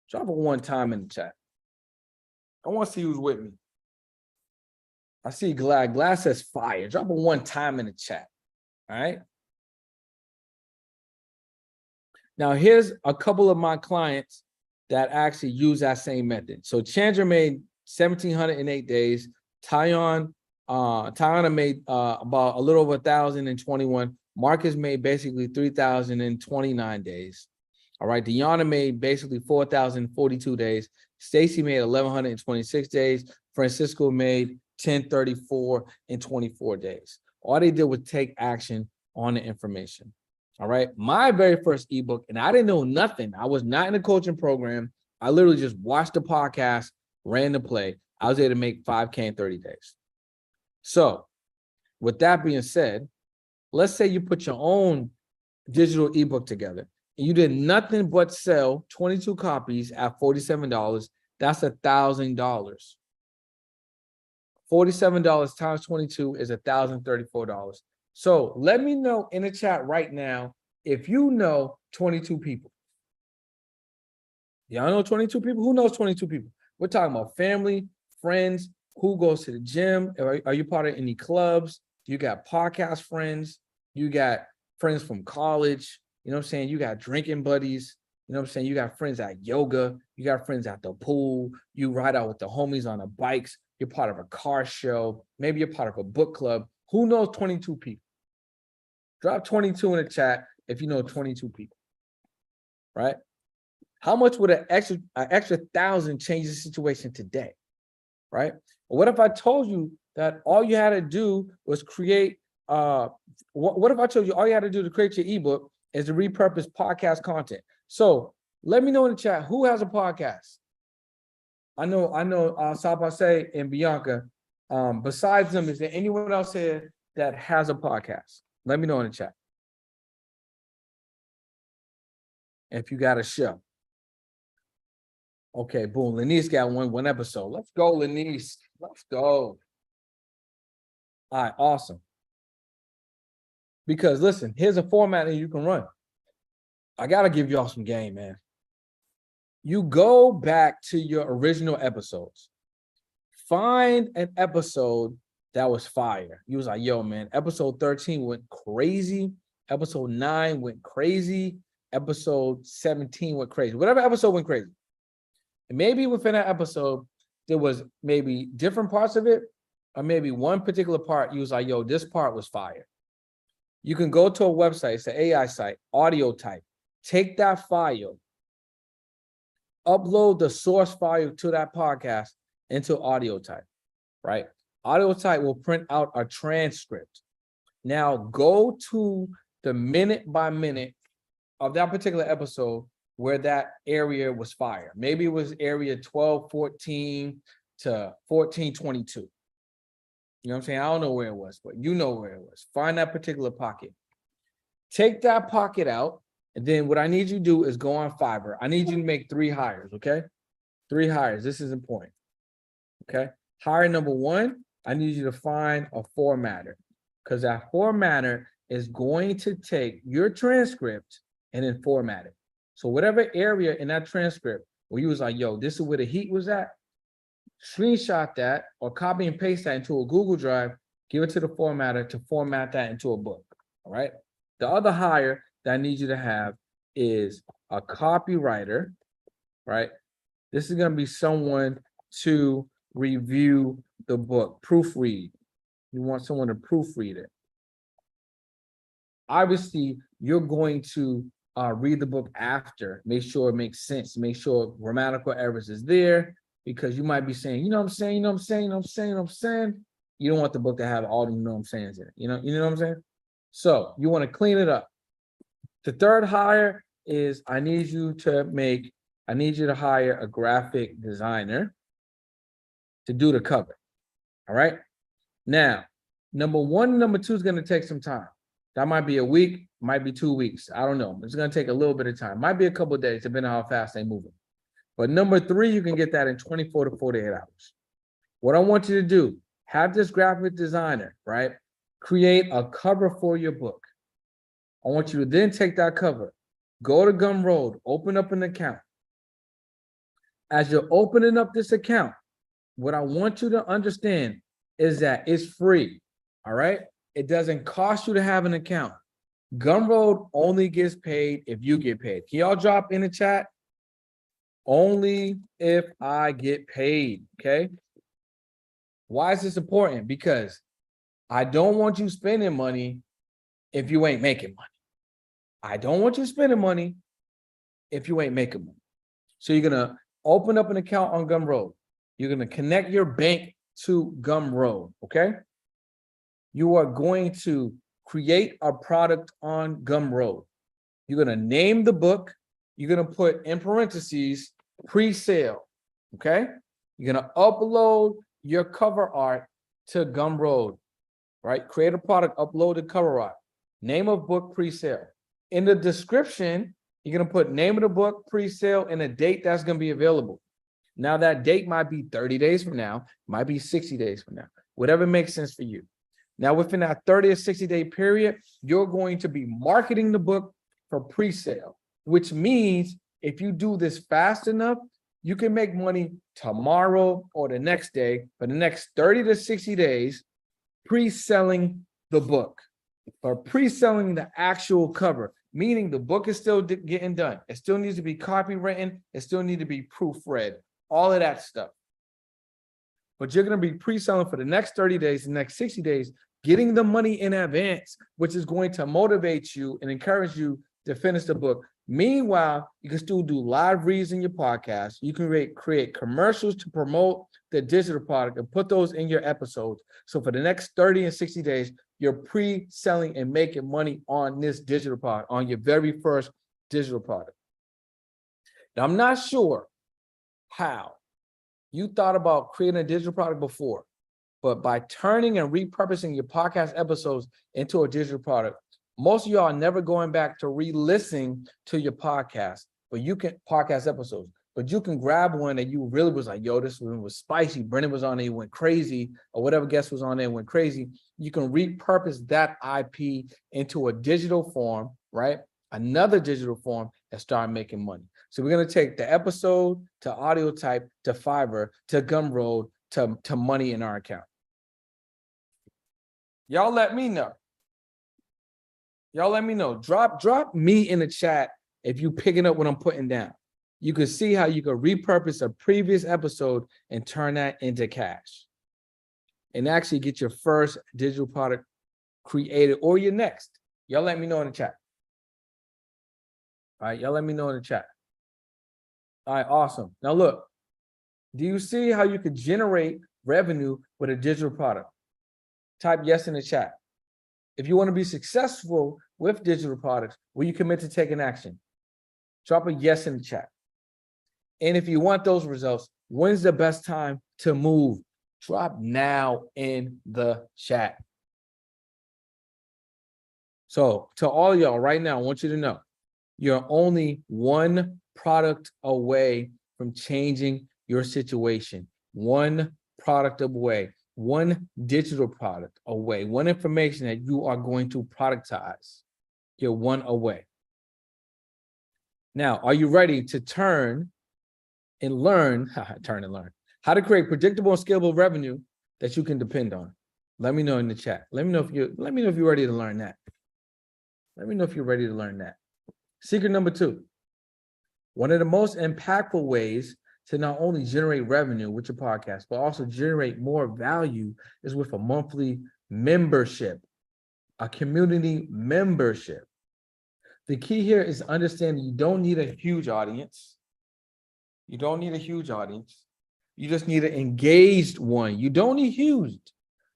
Drop a one time in the chat. I want to see who's with me. I see Glad. Glad says fire. Drop a one time in the chat. All right. Now here's a couple of my clients that actually use that same method. So Chandra made 1,700 in 8 days. Tyana made about a little over 1,000 in 21. Marcus made basically 3,000 in 29 days. All right, Deanna made basically 4,042 days. Stacy made 1,126 days. Francisco made 1,034 in 24 days. All they did was take action on the information. All right, my very first ebook, and I didn't know nothing. I was not in a coaching program. I literally just watched the podcast, ran the play. I was able to make 5K in 30 days. So with that being said, let's say you put your own digital ebook together and you did nothing but sell 22 copies at $47. That's $1,000. $47 times 22 is $1,034. So let me know in the chat right now if you know 22 people. Y'all know 22 people? Who knows 22 people? We're talking about family, friends, who goes to the gym. Are you part of any clubs? You got podcast friends. You got friends from college. You know what I'm saying? You got drinking buddies. You know what I'm saying? You got friends at yoga. You got friends at the pool. You ride out with the homies on the bikes. You're part of a car show. Maybe you're part of a book club. Who knows 22 people? Drop 22 in the chat if you know 22 people, right? How much would an extra 1,000 change the situation today, right? What if I told you that all you had to do was create, what if I told you all you had to do to create your ebook is to repurpose podcast content? So let me know in the chat, who has a podcast? I know South by Say and Bianca. Besides them, is there anyone else here that has a podcast? Let me know in the chat. If you got a show. Okay, boom. Lenice got one episode. Let's go, Lenice. Let's go. All right, awesome. Because listen, here's a format that you can run. I got to give y'all some game, man. You go back to your original episodes. Find an episode that was fire. You was like, yo, man, episode 13 went crazy. Episode 9 went crazy. Episode 17 went crazy. Whatever episode went crazy. And maybe within that episode, there was maybe different parts of it, or maybe one particular part, you was like, yo, this part was fire. You can go to a website, it's an AI site, AudioType. Take that file, upload the source file to that podcast into AudioType, right? AudioType will print out a transcript. Now go to the minute by minute of that particular episode where that area was fire. Maybe it was area 1214 to 1422. You know what I'm saying? I don't know where it was, but you know where it was. Find that particular pocket. Take that pocket out, and then what I need you to do is go on Fiverr. I need you to make 3 hires, okay? 3 hires. This is important, okay? Hire number 1, I need you to find a formatter, because that formatter is going to take your transcript and then format it. So whatever area in that transcript where you was like, yo, this is where the heat was at, screenshot that or copy and paste that into a Google Drive, give it to the formatter to format that into a book, all right? The other hire that I need you to have is a copywriter, right? This is gonna be someone to review the book, proofread. You want someone to proofread it. Obviously, you're going to read the book after. Make sure it makes sense. Make sure grammatical errors is there, because you might be saying, you know what I'm saying, you know what I'm saying, you know what I'm saying, you know what I'm saying. You don't want the book to have all the you know what I'm saying in it. You know what I'm saying? So you want to clean it up. The third hire is I need you to hire a graphic designer to do the cover. All right. Now, number one, number two is going to take some time. That might be a week, might be 2 weeks. I don't know. It's going to take a little bit of time. Might be a couple of days, depending on how fast they're moving. But number three, you can get that in 24 to 48 hours. What I want you to do, have this graphic designer, right, create a cover for your book. I want you to then take that cover, go to Gumroad, open up an account. As you're opening up this account, what I want you to understand is that it's free, all right? It doesn't cost you to have an account. Gumroad only gets paid if you get paid. Can y'all drop in the chat? Only if I get paid, okay? Why is this important? Because I don't want you spending money if you ain't making money. I don't want you spending money if you ain't making money. So you're gonna open up an account on Gumroad. You're gonna connect your bank to Gumroad, okay? You are going to create a product on Gumroad. You're gonna name the book. You're gonna put in parentheses pre-sale, okay? You're gonna upload your cover art to Gumroad, right? Create a product, upload the cover art. Name of book pre-sale. In the description, you're gonna put name of the book pre-sale and a date that's gonna be available. Now that date might be 30 days from now, might be 60 days from now, whatever makes sense for you. Now, within that 30 or 60-day period, you're going to be marketing the book for pre-sale, which means if you do this fast enough, you can make money tomorrow or the next day for the next 30 to 60 days, pre-selling the book or pre-selling the actual cover, meaning the book is still getting done. It still needs to be copywritten. It still needs to be proofread, all of that stuff. But you're going to be pre-selling for the next 30 days, the next 60 days, getting the money in advance, which is going to motivate you and encourage you to finish the book. Meanwhile, you can still do live reads in your podcast. You can create commercials to promote the digital product and put those in your episodes. So for the next 30 and 60 days, you're pre-selling and making money on this digital product, on your very first digital product. Now, I'm not sure how you thought about creating a digital product before, but by turning and repurposing your podcast episodes into a digital product, most of y'all are never going back to re-listening to your podcast, but you can podcast episodes, but you can grab one that you really was like, yo, this one was spicy. Brendan was on there, went crazy, or whatever guest was on there, went crazy. You can repurpose that IP into a digital form, right? Another digital form and start making money. So we're going to take the episode to audio type to Fiverr to Gumroad to money in our account. Y'all let me know. Y'all let me know. Drop me in the chat if you picking up what I'm putting down. You can see how you can repurpose a previous episode and turn that into cash and actually get your first digital product created or your next. Y'all let me know in the chat. All right, y'all let me know in the chat. All right, awesome. Now look, do you see how you could generate revenue with a digital product? Type yes in the chat. If you want to be successful with digital products, will you commit to taking action? Drop a yes in the chat. And if you want those results, when's the best time to move? Drop now in the chat. So to all y'all right now, I want you to know, you're only one product away from changing your situation. One product away, one digital product away, one information that you are going to productize. You're one away. Now, are you ready to turn and learn how to create predictable and scalable revenue that you can depend on? Let me know in the chat. Let me know if you're ready to learn that. Let me know if you're ready to learn that. Secret number 2. One of the most impactful ways to not only generate revenue with your podcast, but also generate more value is with a monthly membership, a community membership. the key here is understanding you don't need a huge audience. You don't need a huge audience. You just need an engaged one. You don't need huge.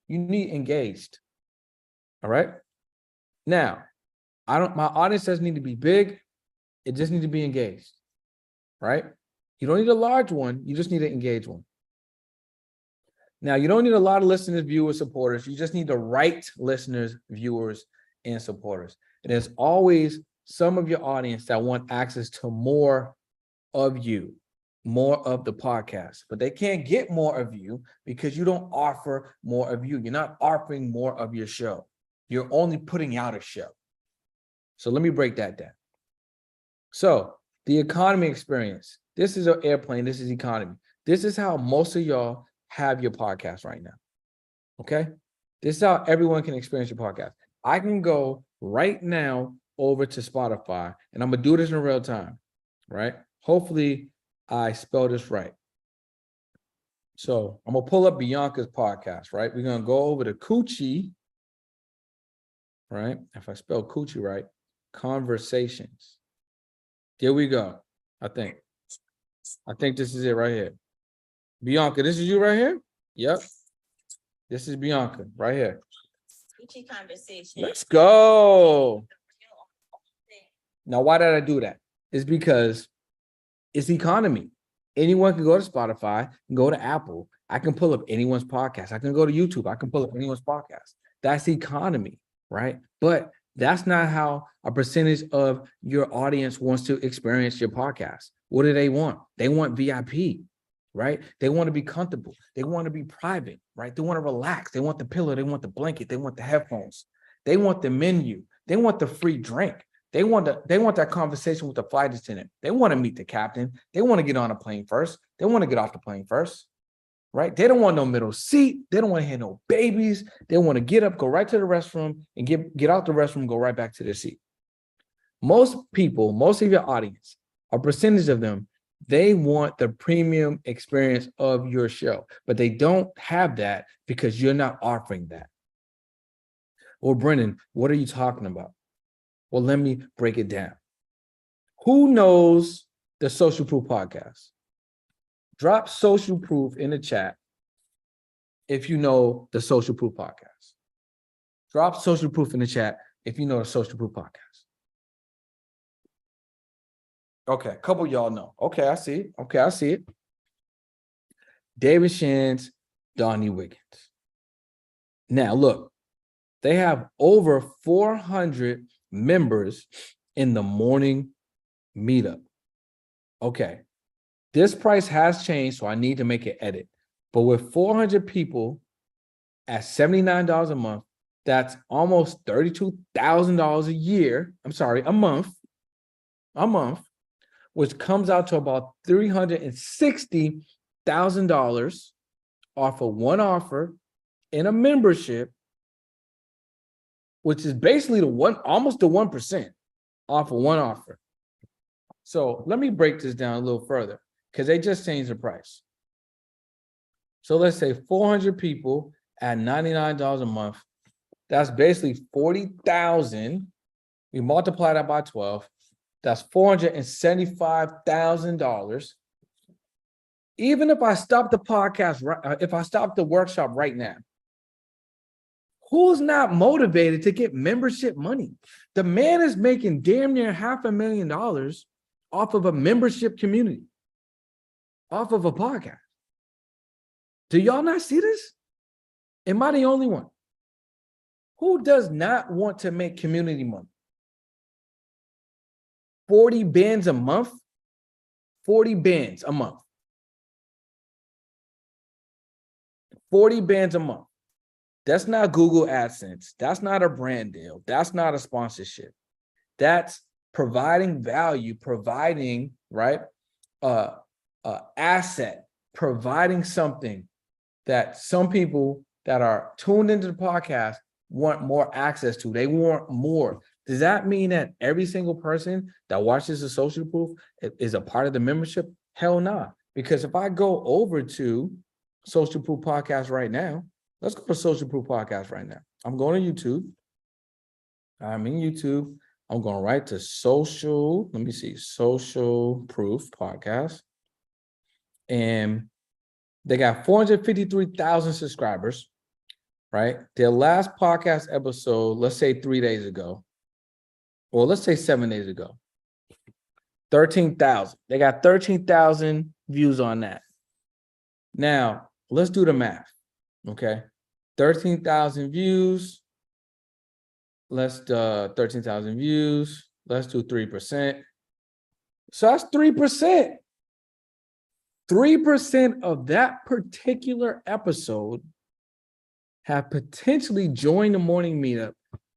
You need engaged. All right. Now, my audience doesn't need to be big. It just needs to be engaged. Right? You don't need a large one. You just need an engaged one. Now, you don't need a lot of listeners, viewers, supporters. You just need the right listeners, viewers, and supporters. And there's always some of your audience that want access to more of you, more of the podcast, but they can't get more of you because you don't offer more of you. You're not offering more of your show. You're only putting out a show. So let me break that down. So the economy experience, this is an airplane, this is economy. This is how most of y'all have your podcast right now. Okay. This is how everyone can experience your podcast. I can go right now over to Spotify and I'm going to do this in real time, right? Hopefully I spell this right. So I'm going to pull up Bianca's podcast, right? We're going to go over to Coochie, right? If I spell Coochie right, conversations. There we go. I think this is it right here. Bianca, this is you right here? Yep. This is Bianca right here. Conversation. Let's go. Now, why did I do that? It's because it's economy. Anyone can go to Spotify, go to Apple. I can pull up anyone's podcast. I can go to YouTube. I can pull up anyone's podcast. That's economy, right? But that's not how a percentage of your audience wants to experience your podcast. What do they want? They want VIP, right? They want to be comfortable. They want to be private, right? They want to relax. They want the pillow. They want the blanket. They want the headphones. They want the menu. They want the free drink. They want that conversation with the flight attendant. They want to meet the captain. They want to get on a plane first. They want to get off the plane first, right? They don't want no middle seat. They don't want to hear no babies. They want to get up, go right to the restroom, and get out the restroom, go right back to their seat. Most people, most of your audience, a percentage of them, they want the premium experience of your show, but they don't have that because you're not offering that. Well, Brendan, what are you talking about? Well, let me break it down. Who knows the Social Proof podcast? Drop Social Proof in the chat if you know the Social Proof podcast. Drop Social Proof in the chat if you know the Social Proof podcast. Okay, a couple of y'all know. Okay, I see it. David Shands, Donnie Wiggins. Now, look, they have over 400 members in the morning meetup. Okay, this price has changed, so I need to make an edit. But with 400 people at $79 a month, that's almost $32,000 a year. I'm sorry, a month, which comes out to about $360,000 off of one offer in a membership, which is basically almost the 1% off of one offer. So let me break this down a little further because they just changed the price. So let's say 400 people at $99 a month. That's basically $40,000. We multiply that by 12. That's $475,000. Even if I stop the podcast, if I stop the workshop right now, who's not motivated to get membership money? The man is making damn near $500,000 off of a membership community, off of a podcast. Do y'all not see this? Am I the only one? Who does not want to make community money? 40 bands a month? 40 bands a month. 40 bands a month. That's not Google AdSense. That's not a brand deal. That's not a sponsorship. That's providing value, providing, right, asset, providing something that some people that are tuned into the podcast want more access to. They want more. Does that mean that every single person that watches the Social Proof is a part of the membership? Hell nah. Because if I go over to Social Proof Podcast right now, let's go to Social Proof Podcast right now. I'm going to YouTube. I'm in YouTube. I'm going right to social. Let me see, Social Proof Podcast. And they got 453,000 subscribers, right? Their last podcast episode, let's say 3 days ago, or let's say 7 days ago, 13,000. They got 13,000 views on that. Now, let's do the math, okay? 13,000 views. Let's 13,000 views. Let's do 3%. So that's 3%. 3% of that particular episode have potentially joined the morning meetup,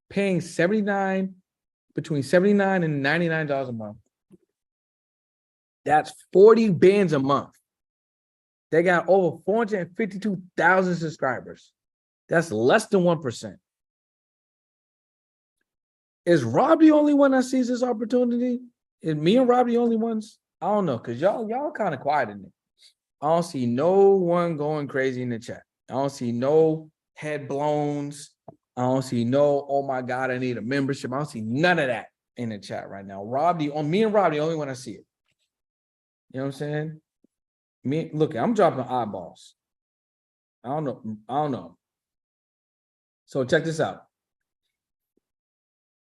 paying between $79 and $99 a month. That's 40 bands a month. They got over 452,000 subscribers. That's less than 1%. Is Rob the only one that sees this opportunity? Is me and Rob the only ones? I don't know, because y'all kind of quiet in it. I don't see no one going crazy in the chat. I don't see no head blowns. I don't see no, oh my God, I need a membership. I don't see none of that in the chat right now. Me and Rob, the only one I see it. You know what I'm saying? Look, I'm dropping eyeballs. I don't know. So check this out.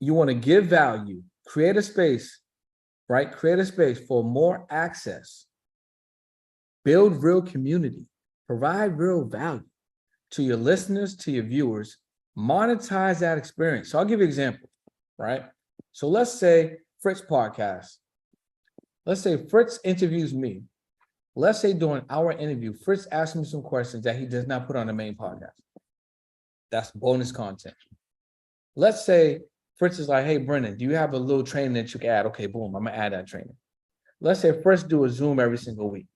You want to give value, create a space, right? Create a space for more access. Build real community, provide real value to your listeners, to your viewers, monetize that experience. So I'll give you an example, right? So let's say Fritz podcast. Let's say Fritz interviews me. Let's say during our interview, Fritz asks me some questions that he does not put on the main podcast. That's bonus content. Let's say Fritz is like, hey, Brennan, do you have a little training that you can add? Okay, boom, I'm gonna add that training. Let's say Fritz do a Zoom every single week.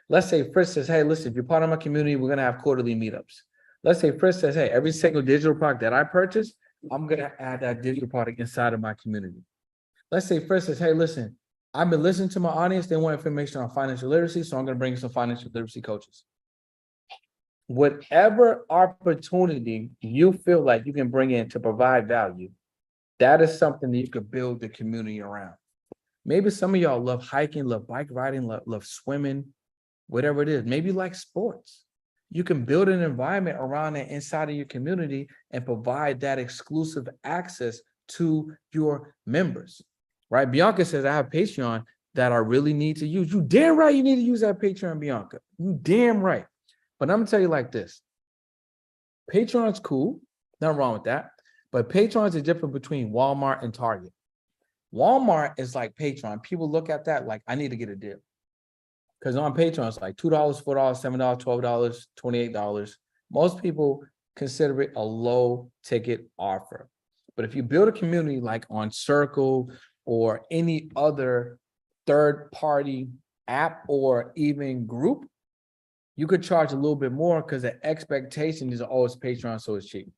Let's say Fritz says, hey, listen, if you're part of my community, we're going to have quarterly meetups. Let's say Fritz says, hey, every single digital product that I purchase, I'm going to add that digital product inside of my community. Let's say Fritz says, hey, listen, I've been listening to my audience. They want information on financial literacy, so I'm going to bring some financial literacy coaches. Whatever opportunity you feel like you can bring in to provide value, that is something that you could build the community around. Maybe some of y'all love hiking, love bike riding, love swimming, whatever it is. Maybe you like sports. You can build an environment around it inside of your community and provide that exclusive access to your members, right? Bianca says, I have Patreon that I really need to use. You damn right you need to use that Patreon, Bianca. You damn right. But I'm gonna tell you like this. Patreon's cool, nothing wrong with that. But Patreon's the difference between Walmart and Target. Walmart is like Patreon. People look at that like, I need to get a deal. Because on Patreon, it's like $2, $4, $7, $12, $28. Most people consider it a low ticket offer. But if you build a community like on Circle or any other third party app or even group, you could charge a little bit more because the expectation is always Patreon, so it's cheap.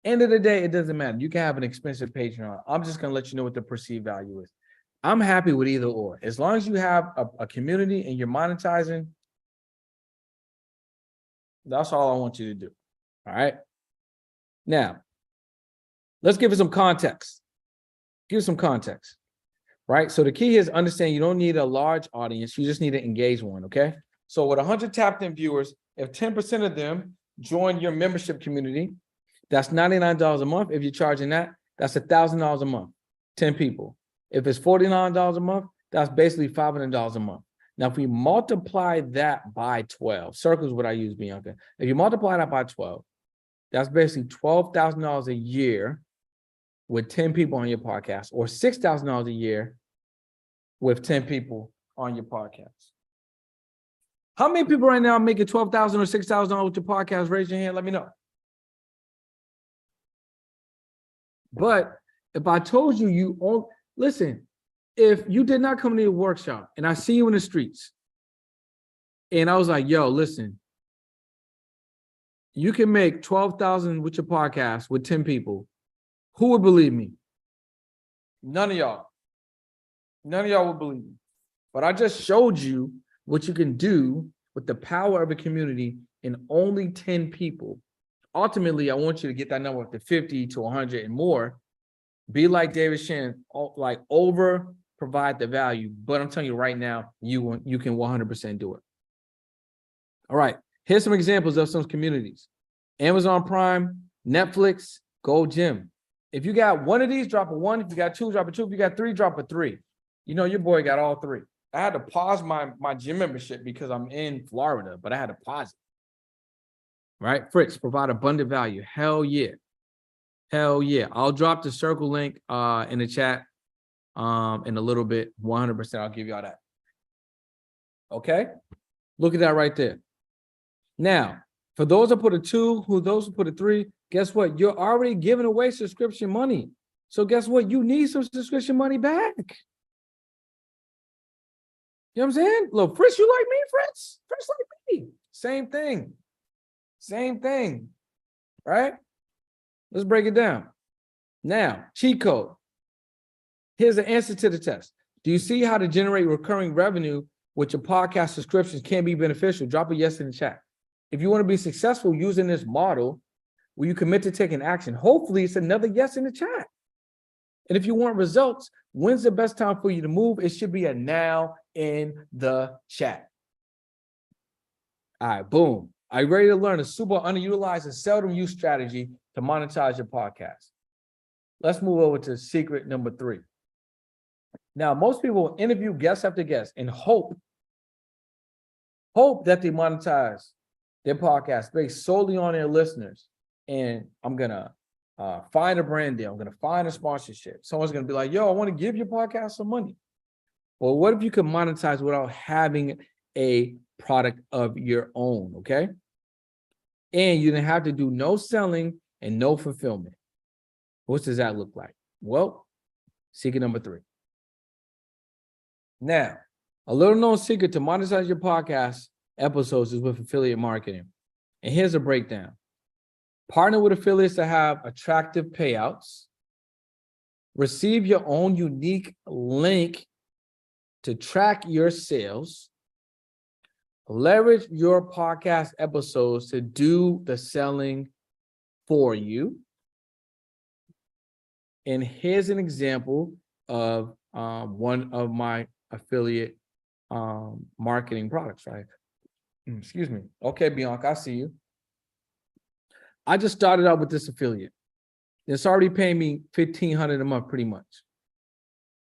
End of the day, it doesn't matter. You can have an expensive Patreon. I'm just going to let you know what the perceived value is. I'm happy with either or. As long as you have a community and you're monetizing, that's all I want you to do. All right. Now, let's give it some context. Give some context, right? So the key is understand you don't need a large audience. You just need to engage one, okay? So with 100 tapped in viewers, if 10% of them join your membership community, that's $99 a month. If you're charging that, that's $1,000 a month, 10 people. If it's $49 a month, that's basically $500 a month. Now, if we multiply that by 12, Circle is what I use, Bianca. If you multiply that by 12, that's basically $12,000 a year with 10 people on your podcast, or $6,000 a year with 10 people on your podcast. How many people right now are making $12,000 or $6,000 with your podcast? Raise your hand. Let me know. But if I told you listen, if you did not come to the workshop and I see you in the streets and I was like, yo, listen, you can make 12,000 with your podcast with 10 people, who would believe me? None of y'all. None of y'all would believe me. But I just showed you what you can do with the power of a community in only 10 people. Ultimately, I want you to get that number up to 50 to 100 and more. Be like David Shannon, like over provide the value. But I'm telling you right now, you can 100% do it. All right. Here's some examples of some communities. Amazon Prime, Netflix, Gold Gym. If you got one of these, drop a 1. If you got 2, drop a 2. If you got 3, drop a 3. You know, your boy got all 3. I had to pause my gym membership because I'm in Florida, but I had to pause it. Right? Fritz, provide abundant value. Hell yeah. Hell yeah. I'll drop the circle link in the chat in a little bit. 100% I'll give y'all that. Okay? Look at that right there. Now, for those that put a 2, those who put a 3, guess what? You're already giving away subscription money. So guess what? You need some subscription money back. You know what I'm saying? Look, Fritz, you like me, Fritz? Fritz like me. Same thing. Same thing. Right? Let's break it down. Now, cheat code. Here's the answer to the test. Do you see how to generate recurring revenue with your podcast subscriptions can be beneficial? Drop a yes in the chat. If you want to be successful using this model, will you commit to taking action? Hopefully, it's another yes in the chat. And if you want results, when's the best time for you to move? It should be a now in the chat. All right, boom. Are you ready to learn a super underutilized and seldom used strategy to monetize your podcast? Let's move over to secret number 3. Now, most people interview guest after guest and hope that they monetize their podcast based solely on their listeners. And I'm going to find a brand deal. I'm going to find a sponsorship. Someone's going to be like, yo, I want to give your podcast some money. Well, what if you could monetize without having a product of your own, okay? And you didn't have to do no selling and no fulfillment. What does that look like? Well, secret number 3. Now, a little known secret to monetize your podcast episodes is with affiliate marketing. And here's a breakdown. Partner with affiliates to have attractive payouts. Receive your own unique link to track your sales. Leverage your podcast episodes to do the selling for you. And here's an example of one of my affiliate marketing products, right? Excuse me. Okay, Bianca, I see you. I just started out with this affiliate. It's already paying me $1,500 a month, pretty much.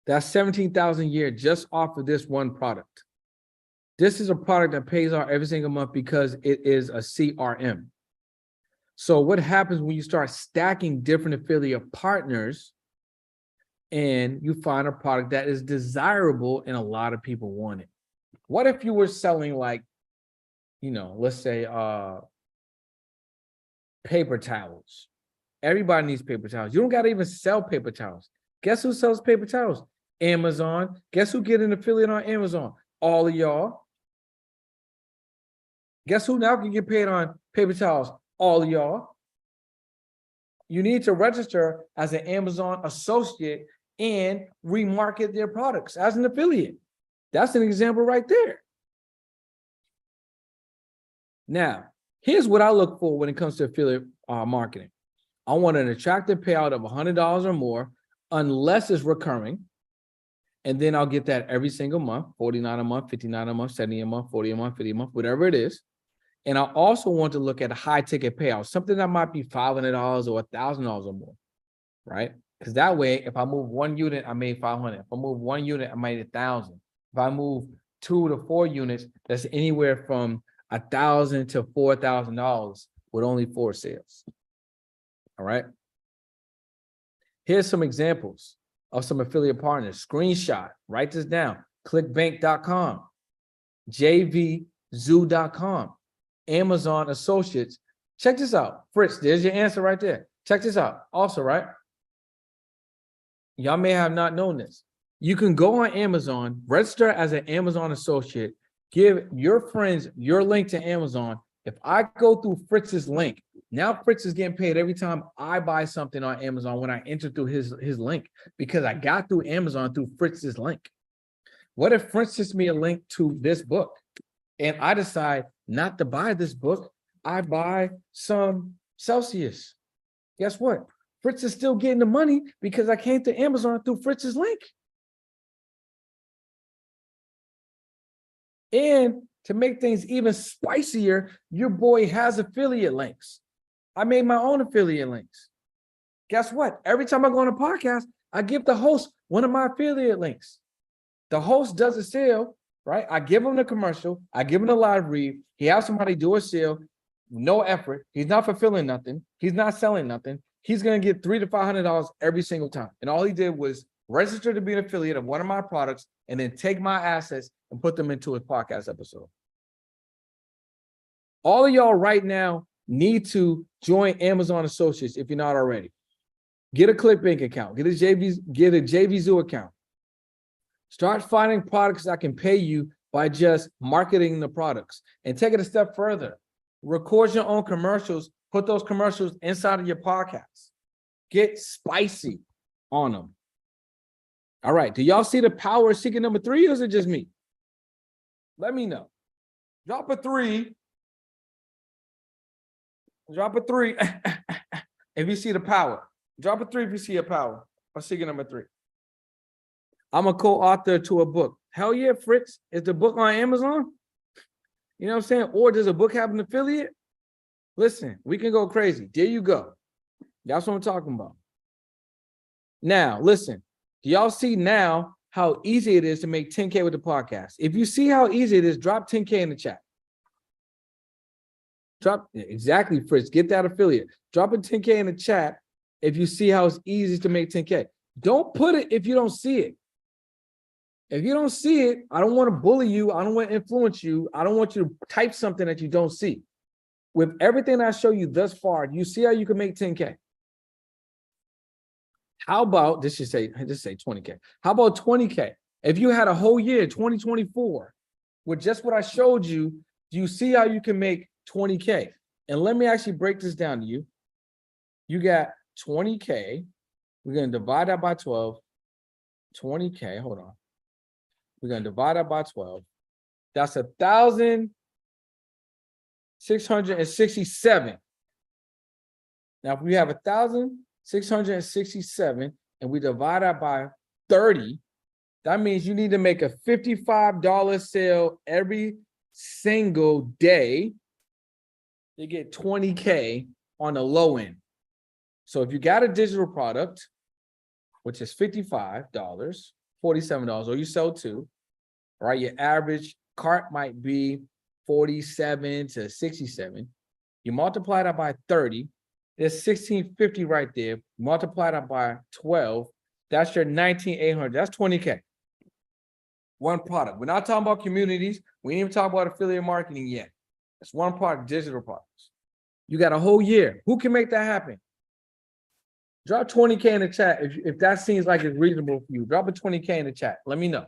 That's $17,000 a year just off of this one product. This is a product that pays out every single month because it is a CRM. So what happens when you start stacking different affiliate partners and you find a product that is desirable and a lot of people want it? What if you were selling like, let's say paper towels? Everybody needs paper towels. You don't got to even sell paper towels. Guess who sells paper towels? Amazon. Guess who get an affiliate on Amazon? All of y'all. Guess who now can get paid on paper towels? All of y'all. You need to register as an Amazon associate and remarket their products as an affiliate. That's an example right there. Now, here's what I look for when it comes to affiliate marketing. I want an attractive payout of $100 or more, unless it's recurring. And then I'll get that every single month, $49 a month, $59 a month, $70 a month, $40 a month, $50 a month, whatever it is. And I also want to look at a high ticket payout, something that might be $500 or $1,000 or more, right? Because that way, if I move 1 unit, I made 500. If I move 1 unit, I made 1,000. If I move 2 to 4 units, that's anywhere from $1,000 to $4,000 with only 4 sales. All right. Here's some examples of some affiliate partners. Screenshot, write this down. Clickbank.com, jvzoo.com, Amazon Associates. Check this out. Fritz, there's your answer right there. Check this out. Also, right? Y'all may have not known this. You can go on Amazon, register as an Amazon associate, give your friends your link to Amazon. If I go through Fritz's link, now Fritz is getting paid every time I buy something on Amazon when I enter through his link, because I got through Amazon through Fritz's link. What if Fritz sends me a link to this book and I decide not to buy this book? I buy some Celsius. Guess what? Fritz is still getting the money because I came to Amazon through Fritz's link. And to make things even spicier, your boy has affiliate links. I made my own affiliate links. Guess what? Every time I go on a podcast, I give the host one of my affiliate links. The host does a sale, right? I give him the commercial. I give him the live read. He has somebody do a sale, no effort. He's not fulfilling nothing. He's not selling nothing. He's going to get $300 to $500 every single time. And all he did was register to be an affiliate of one of my products and then take my assets and put them into his podcast episode. All of y'all right now need to join Amazon Associates if you're not already. Get a ClickBank account, get a JVZoo account. Start finding products that can pay you by just marketing the products, and take it a step further. Record your own commercials, put those commercials inside of your podcast. Get spicy on them. All right, do y'all see the power of secret number 3, or is it just me? Let me know. Drop a 3. Drop a 3 if you see the power. Drop a 3 if you see a power. Or secret number 3. I'm a co-author to a book. Hell yeah, Fritz. Is the book on Amazon? You know what I'm saying? Or does a book have an affiliate? Listen, we can go crazy. There you go. That's what I'm talking about. Now, listen. Do y'all see now how easy it is to make 10K with the podcast? If you see how easy it is, drop 10K in the chat. Drop, exactly, Fritz. Get that affiliate. Drop a 10K in the chat if you see how it's easy to make 10K. Don't put it if you don't see it. If you don't see it, I don't want to bully you. I don't want to influence you. I don't want you to type something that you don't see. With everything I show you thus far, you see how you can make 10K. How about, this should say 20K. How about 20K? If you had a whole year, 2024, with just what I showed you, do you see how you can make 20K? And let me actually break this down to you. You got 20K. We're going to divide that by 12. 20K, hold on. We're going to divide that by 12. That's 1,667. Now, if we have 1,667 and we divide that by 30, that means you need to make a $55 sale every single day to get 20K on the low end. So if you got a digital product, which is $55, $47, or you sell 2, right? Your average cart might be 47 to 67. You multiply that by 30, there's 1,650 right there. Multiply that by 12, that's your 19,800. That's 20K. One product. We're not talking about communities. We ain't even talking about affiliate marketing yet. It's one product, digital products. You got a whole year. Who can make that happen? Drop 20K in the chat if that seems like it's reasonable for you. Drop a 20K in the chat. Let me know.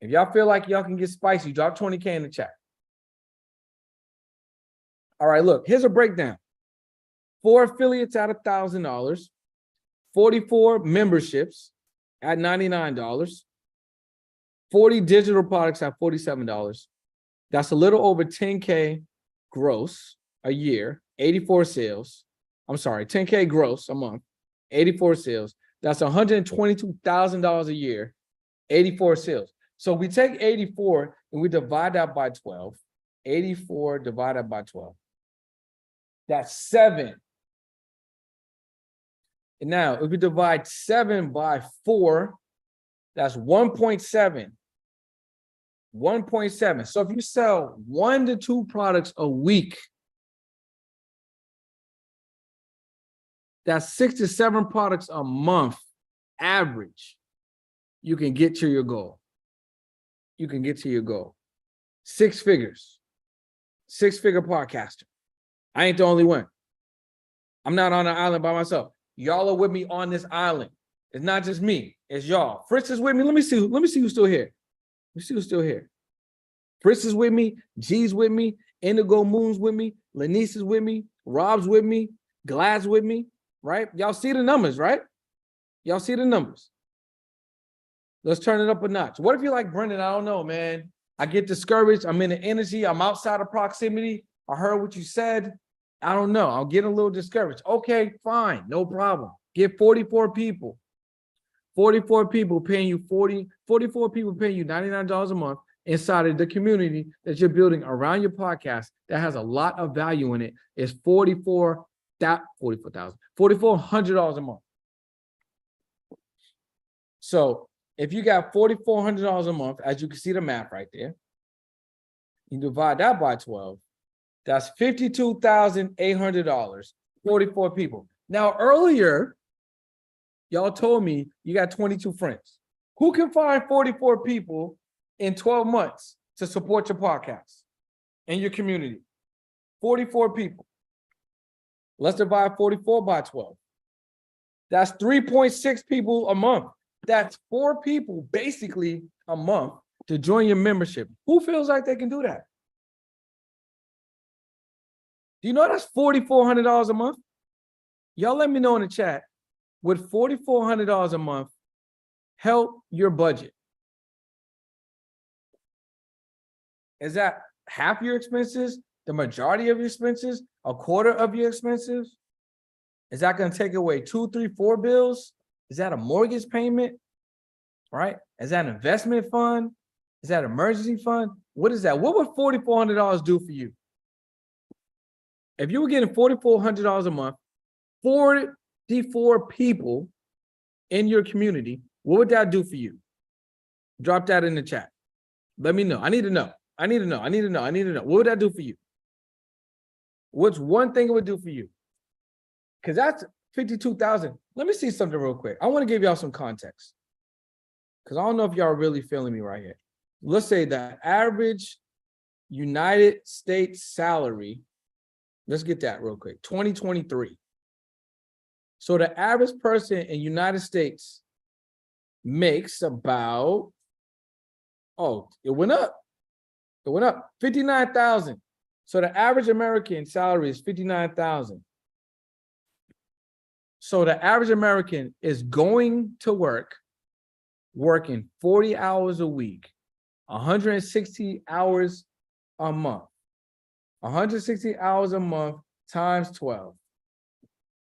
If y'all feel like y'all can get spicy, drop 20K in the chat. All right, look, here's a breakdown. 4 affiliates at $1,000, 44 memberships at $99, 40 digital products at $47. That's a little over 10K gross a year, 84 sales. I'm sorry, 10K gross a month, 84 sales. That's $122,000 a year, 84 sales. So we take 84 and we divide that by 12. 84 divided by 12. That's 7. And now, if we divide 7 by 4, that's 1.7. 1.7. So if you sell 1 to 2 products a week, that's 6 to 7 products a month average. You can get to your goal. You can get to your goal. 6 figures. 6-figure podcaster. I ain't the only one. I'm not on an island by myself. Y'all are with me on this island. It's not just me. It's y'all. Fritz is with me. Let me see who's still here. Let me see who's still here. Fritz is with me. G's with me. Indigo Moon's with me. Lanice is with me. Rob's with me. Glad's with me. Right? Y'all see the numbers, right? Y'all see the numbers. Let's turn it up a notch. What if you're like, Brendan, I don't know, man. I get discouraged. I'm in the energy. I'm outside of proximity. I heard what you said. I don't know. I'll get a little discouraged. Okay, fine, no problem. Get 44 people. 44 people paying you 44 people paying you $99 a month inside of the community that you're building around your podcast that has a lot of value in it is $4,400 a month. So if you got $4,400 a month, as you can see the math right there, you divide that by 12, that's $52,800, 44 people. Now, earlier, y'all told me you got 22 friends. Who can find 44 people in 12 months to support your podcast and your community? 44 people. Let's divide 44 by 12. That's 3.6 people a month. That's 4 people basically a month to join your membership. Who feels like they can do that? Do you know that's $4,400 a month? Y'all let me know in the chat. Would $4,400 a month help your budget? Is that half your expenses, the majority of your expenses, a quarter of your expenses? Is that going to take away 2, 3, 4 bills? Is that a mortgage payment? Right? Is that an investment fund? Is that an emergency fund? What is that? What would $4,400 do for you? If you were getting $4,400 a month, 44 people in your community, what would that do for you? Drop that in the chat. Let me know. I need to know. I need to know. I need to know. I need to know. What would that do for you? What's one thing it would do for you? Because that's 52,000. Let me see something real quick. I want to give y'all some context. Because I don't know if y'all are really feeling me right here. Let's say the average United States salary, let's get that real quick, 2023. So the average person in United States makes about, it went up. It went up, 59,000. So the average American salary is 59,000. So the average American is going to work, working 40 hours a week, 160 hours a month. 160 hours a month times 12.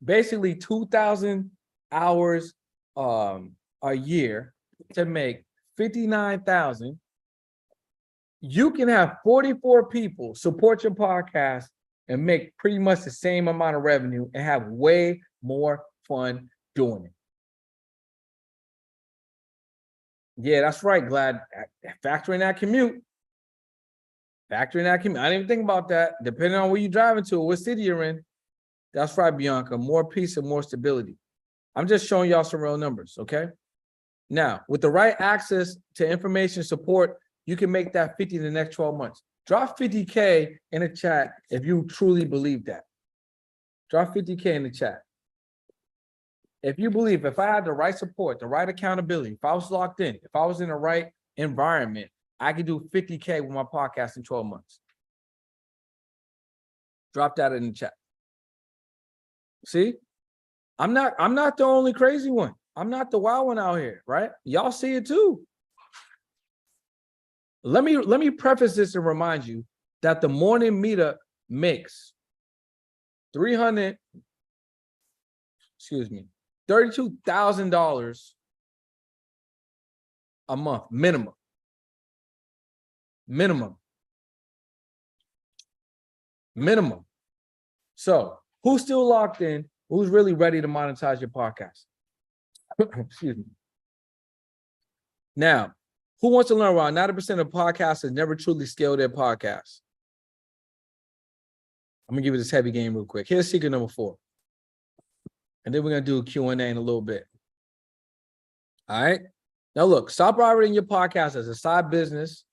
Basically 2,000 hours a year to make 59,000. You can have 44 people support your podcast and make pretty much the same amount of revenue and have way more fun doing it. Yeah, that's right, Glad. Factor in that commute. Factor in that commute. I didn't even think about that. Depending on where you're driving to or what city you're in. That's right, Bianca. More peace and more stability. I'm just showing y'all some real numbers, okay? Now, with the right access to information support, you can make that 50 in the next 12 months. Drop 50K in the chat if you truly believe that. Drop 50K in the chat. If you believe, if I had the right support, the right accountability, if I was locked in, if I was in the right environment, I could do 50K with my podcast in 12 months. Drop that in the chat. See, I'm not the only crazy one. I'm not the wild one out here, right? Y'all see it too. Let me preface this and remind you that the morning meetup makes $32,000 a month minimum. So who's still locked in? Who's really ready to monetize your podcast? Excuse me. Now, who wants to learn why 90% of podcasters never truly scale their podcast? I'm gonna give you this heavy game real quick. Here's secret number 4. And then we're gonna do a Q&A in a little bit. All right. Now look, stop operating your podcast as a side business,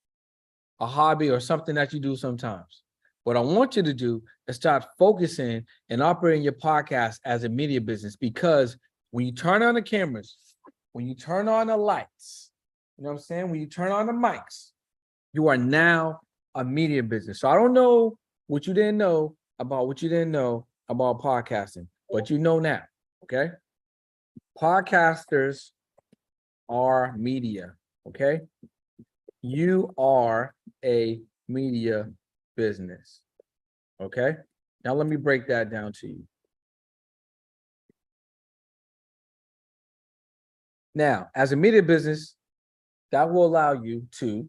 a hobby, or something that you do sometimes. What I want you to do is start focusing and operating your podcast as a media business, because when you turn on the cameras, when you turn on the lights, you know what I'm saying? When you turn on the mics, you are now a media business. So I don't know what you didn't know about podcasting, but you know now, okay? Podcasters are media, okay? You are a media business, okay? Now, let me break that down to you. Now, as a media business, that will allow you to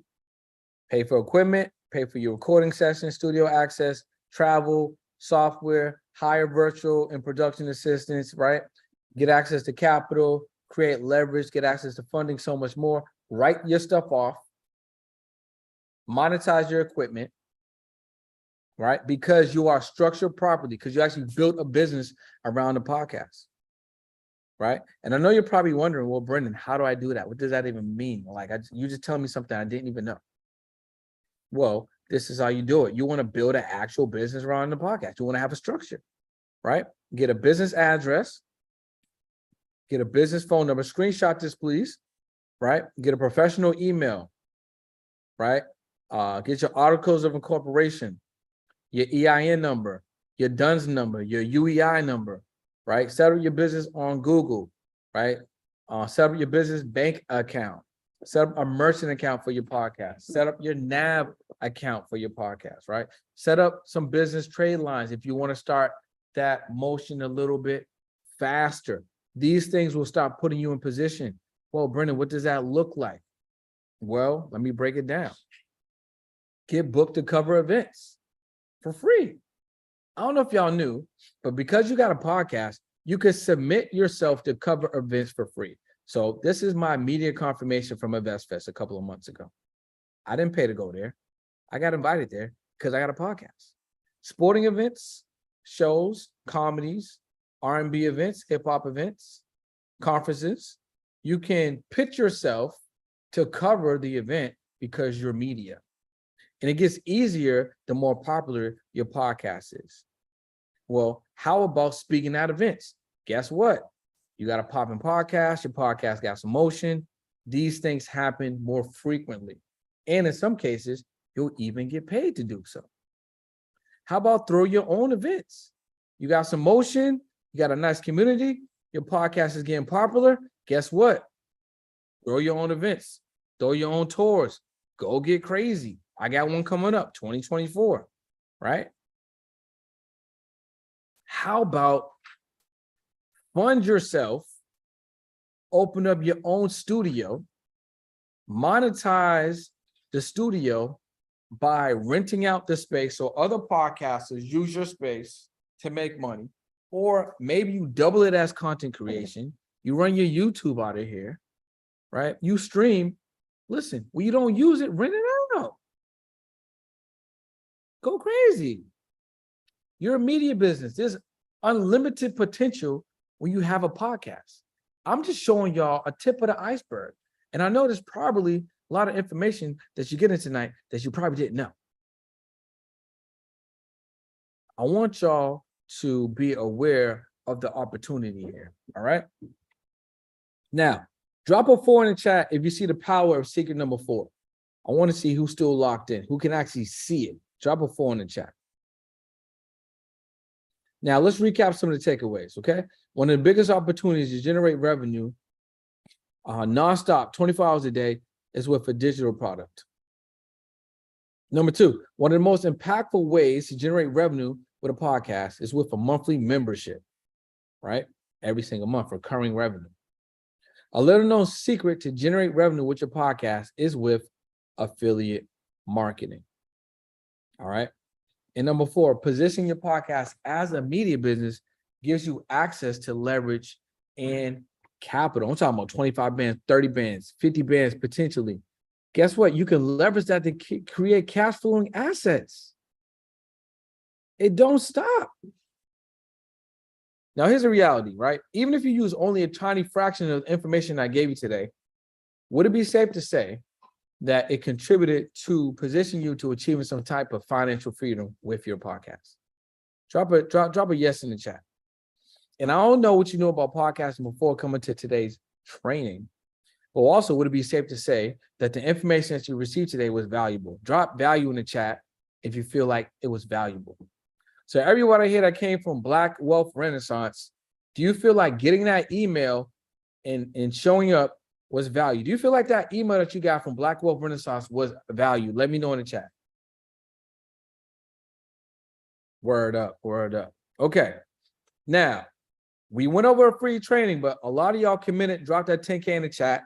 pay for equipment, pay for your recording sessions, studio access, travel, software, hire virtual and production assistants, right? Get access to capital, create leverage, get access to funding, so much more. Write your stuff off, monetize your equipment, right? Because you are structured properly, because you actually built a business around the podcast, right? And I know you're probably wondering, well, Brendan, how do I do that? What does that even mean? Like, you just telling me something I didn't even know. Well, this is how you do it. You want to build an actual business around the podcast. You want to have a structure, right? Get a business address, get a business phone number, screenshot this, please, right? Get a professional email, right? Get your articles of incorporation, your EIN number, your DUNS number, your UEI number, right? Set up your business on Google, right? Set up your business bank account. Set up a merchant account for your podcast. Set up your NAV account for your podcast, right? Set up some business trade lines if you want to start that motion a little bit faster. These things will start putting you in position. Well, Brendan, what does that look like? Well, let me break it down. Get booked to cover events for free. I don't know if y'all knew, but because you got a podcast, you can submit yourself to cover events for free. So this is my media confirmation from InvestFest a couple of months ago. I didn't pay to go there. I got invited there because I got a podcast. Sporting events, shows, comedies, R&B events, hip hop events, conferences. You can pitch yourself to cover the event because you're media. And it gets easier the more popular your podcast is. Well, how about speaking at events? Guess what? You got a popping podcast, your podcast got some motion. These things happen more frequently. And in some cases, you'll even get paid to do so. How about throw your own events? You got some motion, you got a nice community, your podcast is getting popular. Guess what? Throw your own events, throw your own tours, go get crazy. I got one coming up, 2024, right? How about fund yourself, open up your own studio, monetize the studio by renting out the space so other podcasters use your space to make money, or maybe you double it as content creation. You run your YouTube out of here, right? You stream. Listen, when you don't use it, rent it out. Go crazy. You're a media business. There's unlimited potential when you have a podcast. I'm just showing y'all a tip of the iceberg. And I know there's probably a lot of information that you're getting tonight that you probably didn't know. I want y'all to be aware of the opportunity here, all right? Now, drop a 4 in the chat if you see the power of secret number 4. I want to see who's still locked in, who can actually see it. Drop a 4 in the chat. Now, let's recap some of the takeaways, okay? One of the biggest opportunities to generate revenue nonstop, 24 hours a day, is with a digital product. Number 2, one of the most impactful ways to generate revenue with a podcast is with a monthly membership, right? Every single month, recurring revenue. A little known secret to generate revenue with your podcast is with affiliate marketing, all right? And number 4, positioning your podcast as a media business gives you access to leverage and capital. I'm talking about 25 bands, 30 bands, 50 bands potentially. Guess what? You can leverage that to create cash flowing assets. It don't stop. Now, here's the reality, right? Even if you use only a tiny fraction of the information I gave you today, would it be safe to say that it contributed to position you to achieving some type of financial freedom with your podcast? Drop a yes in the chat. And I don't know what you know about podcasting before coming to today's training, but also would it be safe to say that the information that you received today was valuable? Drop value in the chat if you feel like it was valuable. So everyone here that came from Black Wealth Renaissance, do you feel like getting that email and showing up was value? Do you feel like that email that you got from Black Wealth Renaissance was value? Let me know in the chat. Word up, word up. Okay. Now, we went over a free training, but a lot of y'all committed, drop that 10K in the chat,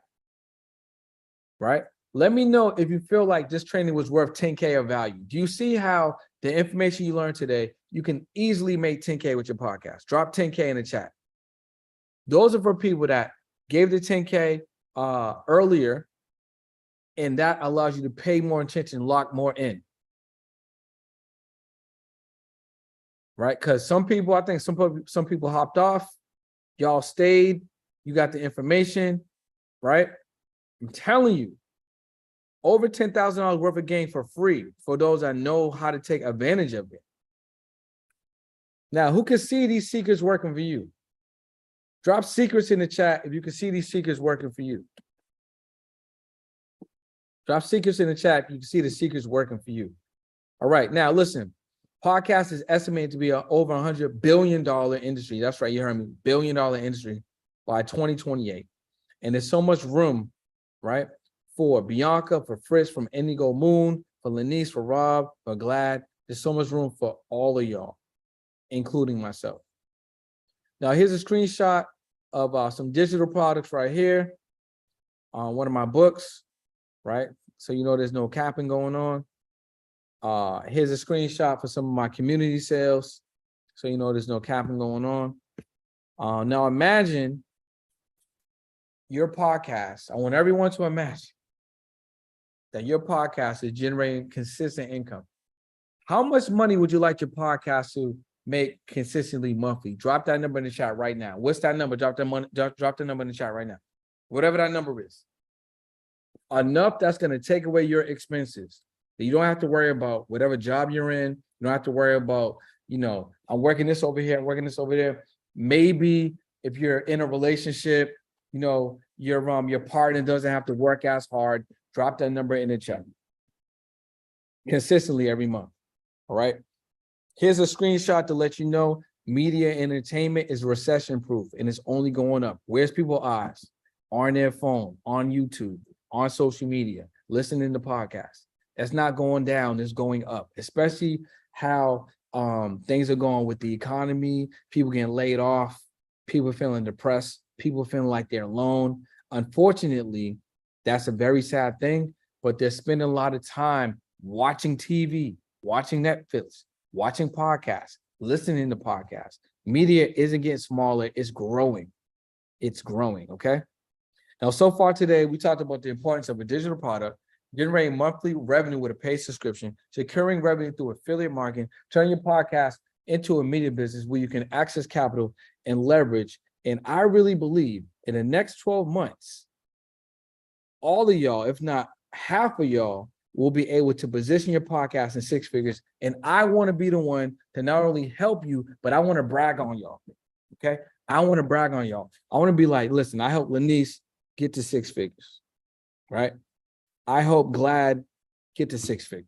right? Let me know if you feel like this training was worth 10K of value. Do you see how the information you learned today, you can easily make 10K with your podcast? Drop 10K in the chat. Those are for people that gave the 10K earlier, and that allows you to pay more attention, lock more in. Right? Because some people, I think some people hopped off, y'all stayed, you got the information, right? I'm telling you, over $10,000 worth of gain for free for those that know how to take advantage of it. Now, who can see these secrets working for you? Drop secrets in the chat if you can see these secrets working for you. Drop secrets in the chat if you can see the secrets working for you. All right, now listen. Podcast is estimated to be an over $100 billion industry. That's right, you heard me, $1 billion industry by 2028. And there's so much room, right? For Bianca, for Fritz, from Indigo Moon, for Lanice, for Rob, for Glad. There's so much room for all of y'all, including myself. Now, here's a screenshot of some digital products right here on one of my books, right? So you know there's no capping going on. Here's a screenshot for some of my community sales. So you know there's no capping going on. Now imagine your podcast. I want everyone to imagine that your podcast is generating consistent income. How much money would you like your podcast to make consistently monthly? Drop that number in the chat right now. What's that number? Drop the number in the chat right now. Whatever that number is. Enough that's going to take away your expenses. You don't have to worry about whatever job you're in. You don't have to worry about, you know, I'm working this over here, I'm working this over there. Maybe if you're in a relationship, you know, your partner doesn't have to work as hard. Drop that number in the chat. Consistently every month. All right. Here's a screenshot to let you know media and entertainment is recession proof and it's only going up. Where's people's eyes? On their phone, on YouTube, on social media, listening to podcasts. That's not going down, it's going up, especially how things are going with the economy, people getting laid off, people feeling depressed, people feeling like they're alone. Unfortunately, that's a very sad thing, but they're spending a lot of time watching TV, watching Netflix, watching podcasts, listening to podcasts. Media isn't getting smaller, it's growing. It's growing, okay? Now, so far today, we talked about the importance of a digital product, generating monthly revenue with a paid subscription, securing revenue through affiliate marketing, turn your podcast into a media business where you can access capital and leverage. And I really believe in the next 12 months, all of y'all, if not half of y'all, will be able to position your podcast in six figures. And I want to be the one to not only help you, but I want to brag on y'all. Okay. I want to brag on y'all. I want to be like, listen, I helped Lanice get to six figures, right? I hope Glad get to six figures,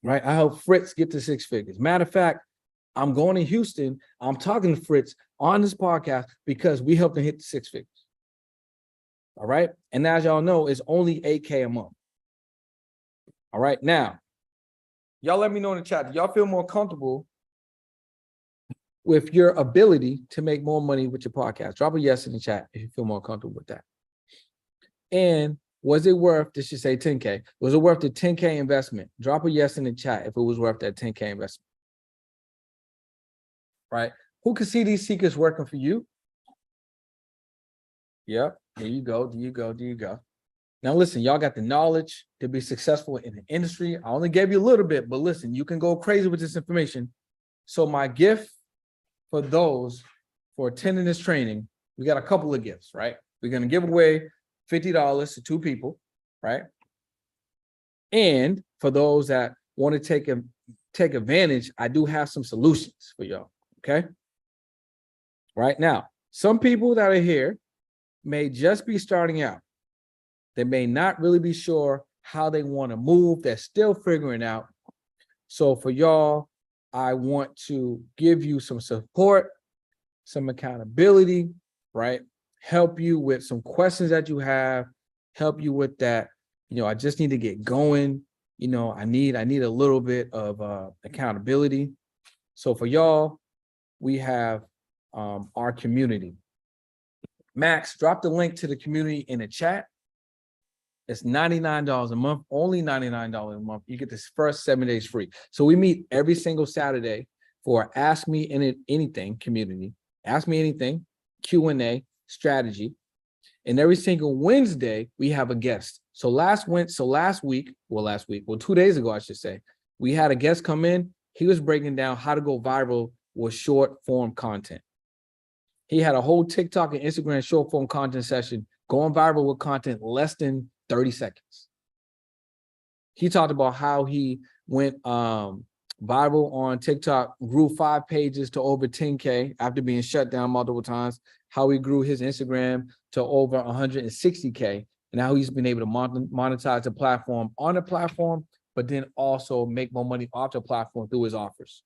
right? I hope Fritz get to six figures. Matter of fact, I'm going to Houston. I'm talking to Fritz on this podcast because we helped him hit the six figures. All right. And as y'all know, it's only 8K a month. All right. Now, y'all let me know in the chat. Do y'all feel more comfortable with your ability to make more money with your podcast? Drop a yes in the chat if you feel more comfortable with that. And was it worth, this should say 10K, was it worth the 10K investment? Drop a yes in the chat if it was worth that 10K investment. Right? Who can see these secrets working for you? Yep, there you go, there you go, there you go. Now listen, y'all got the knowledge to be successful in the industry. I only gave you a little bit, but listen, you can go crazy with this information. So my gift for those for attending this training, we got a couple of gifts, right? We're going to give away $50 to two people, right? And for those that want to take advantage, I do have some solutions for y'all, okay? Right now, some people that are here may just be starting out. They may not really be sure how they want to move. They're still figuring out. So for y'all, I want to give you some support, some accountability, right? Help you with some questions that you have, help you with that. You know, I just need to get going. You know, I need a little bit of accountability. So for y'all, we have our community. Max, drop the link to the community in the chat. It's $99 a month, only $99 a month. You get this first 7 days free. So we meet every single Saturday for Ask Me Anything community. Ask Me Anything, Q&A, strategy. And every single Wednesday, we have a guest. So last week, 2 days ago, I should say, we had a guest come in. He was breaking down how to go viral with short form content. He had a whole TikTok and Instagram short form content session, going viral with content less than 30 seconds. He talked about how he went viral on TikTok, grew 5 pages to over 10K after being shut down multiple times, how he grew his Instagram to over 160K, and how he's been able to monetize the platform on the platform, but then also make more money off the platform through his offers.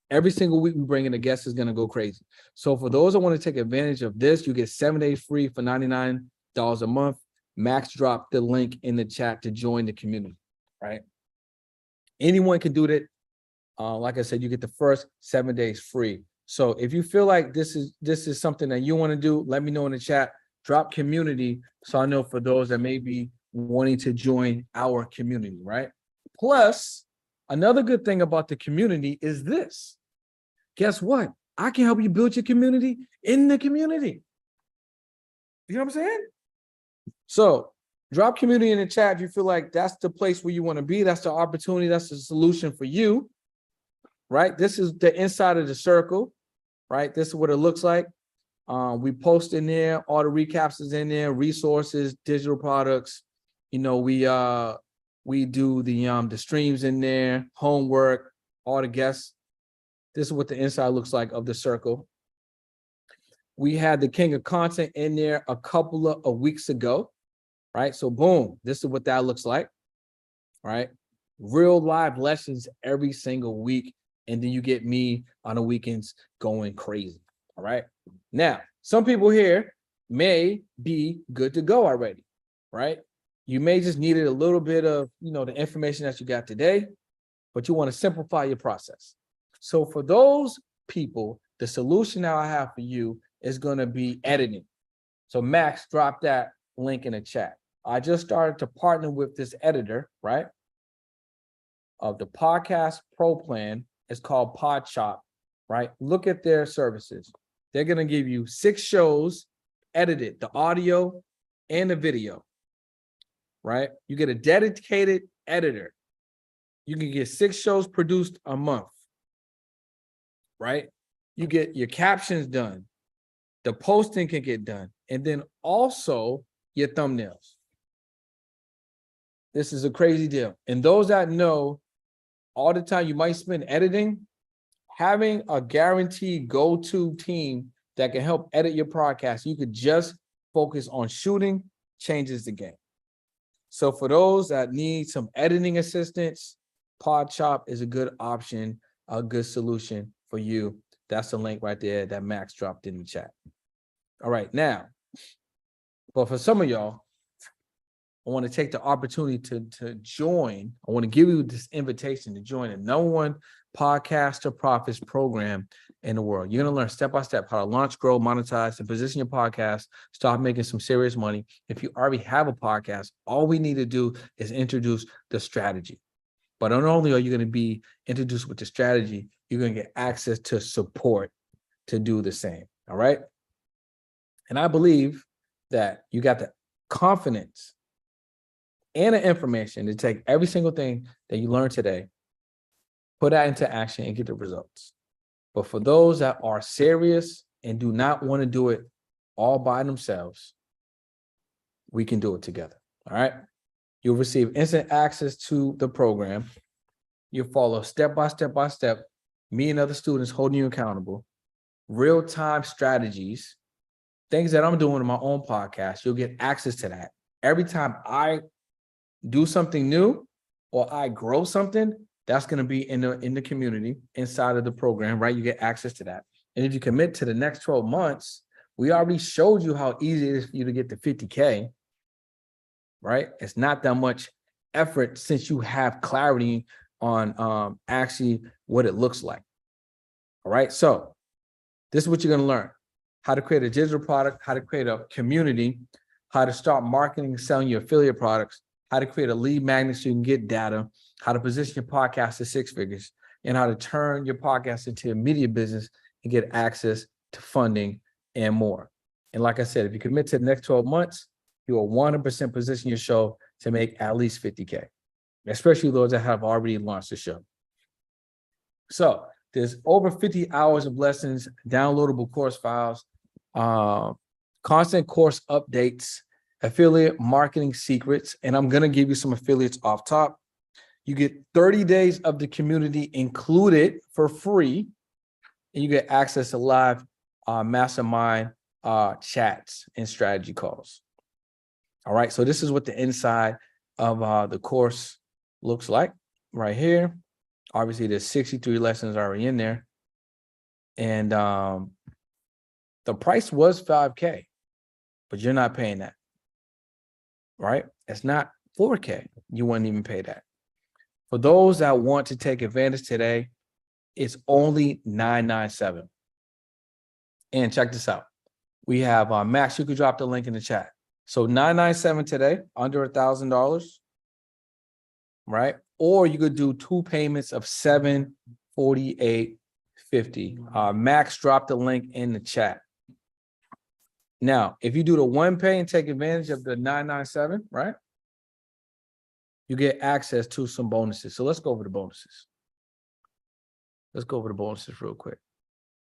Every single week we bring in a guest is going to go crazy. So for those that want to take advantage of this, you get 7 days free for $99 a month. Max dropped the link in the chat to join the community, right? Anyone can do that. Like I said, you get the first 7 days free. So if you feel like this is something that you want to do, let me know in the chat. Drop community so I know for those that may be wanting to join our community, right? Plus, another good thing about the community is this. Guess what? I can help you build your community in the community. You know what I'm saying? So drop community in the chat if you feel like that's the place where you want to be. That's the opportunity. That's the solution for you, right? This is the inside of the circle, right? This is what it looks like. We post in there, all the recaps is in there, resources, digital products. You know, we do the streams in there, homework, all the guests. This is what the inside looks like of the circle. We had the king of content in there a couple of weeks ago, right? So boom, this is what that looks like, right? Real live lessons every single week. And then you get me on the weekends going crazy, all right? Now, some people here may be good to go already, right? You may just needed a little bit of, the information that you got today, but you want to simplify your process. So for those people, the solution that I have for you is going to be editing. So Max, drop that link in the chat. I just started to partner with this editor, right? Of the Podcast Pro plan. It's called PodChop, right? Look at their services. They're going to give you 6 shows edited, the audio and the video, right? You get a dedicated editor. You can get 6 shows produced a month, right? You get your captions done. The posting can get done. And then also your thumbnails. This is a crazy deal. And those that know, all the time you might spend editing, having a guaranteed go-to team that can help edit your podcast, you could just focus on shooting, changes the game. So for those that need some editing assistance, PodChop is a good option, a good solution for you. That's the link right there that Max dropped in the chat. All right, now, but for some of y'all, I want to take the opportunity to join. I want to give you this invitation to join the #1 podcast to profits program in the world. You're going to learn step-by-step how to launch, grow, monetize, and position your podcast, start making some serious money. If you already have a podcast, all we need to do is introduce the strategy. But not only are you going to be introduced with the strategy, you're going to get access to support to do the same. All right. And I believe that you got the confidence and the information to take every single thing that you learned today, put that into action and get the results. But for those that are serious and do not want to do it all by themselves, we can do it together. All right. You'll receive instant access to the program. You'll follow step by step, me and other students holding you accountable, real-time strategies, things that I'm doing in my own podcast. You'll get access to that. Every time I do something new or I grow something, that's going to be in the community inside of the program, right? You get access to that. And if you commit to the next 12 months, we already showed you how easy it is for you to get to 50K, right? It's not that much effort since you have clarity on actually what it looks like. All right. So this is what you're going to learn: how to create a digital product, how to create a community, how to start marketing and selling your affiliate products, how to create a lead magnet so you can get data, how to position your podcast to 6 figures, and how to turn your podcast into a media business and get access to funding and more. And like I said, if you commit to the next 12 months, you will 100% position your show to make at least 50K, especially those that have already launched the show. So there's over 50 hours of lessons, downloadable course files, constant course updates, affiliate marketing secrets, and I'm going to give you some affiliates off top. You get 30 days of the community included for free, and you get access to live mastermind chats and strategy calls. All right, so this is what the inside of the course looks like right here. Obviously, there's 63 lessons already in there. And the price was $5K, but you're not paying that, right? It's not $4K. You wouldn't even pay that. For those that want to take advantage today, it's only $997. And check this out. We have Max, you could drop the link in the chat. So $997 today, under $1,000, right? Or you could do 2 payments of $748.50. Max dropped the link in the chat. Now, if you do the 1 pay and take advantage of the $997, right? You get access to some bonuses. So let's go over the bonuses. Let's go over the bonuses real quick,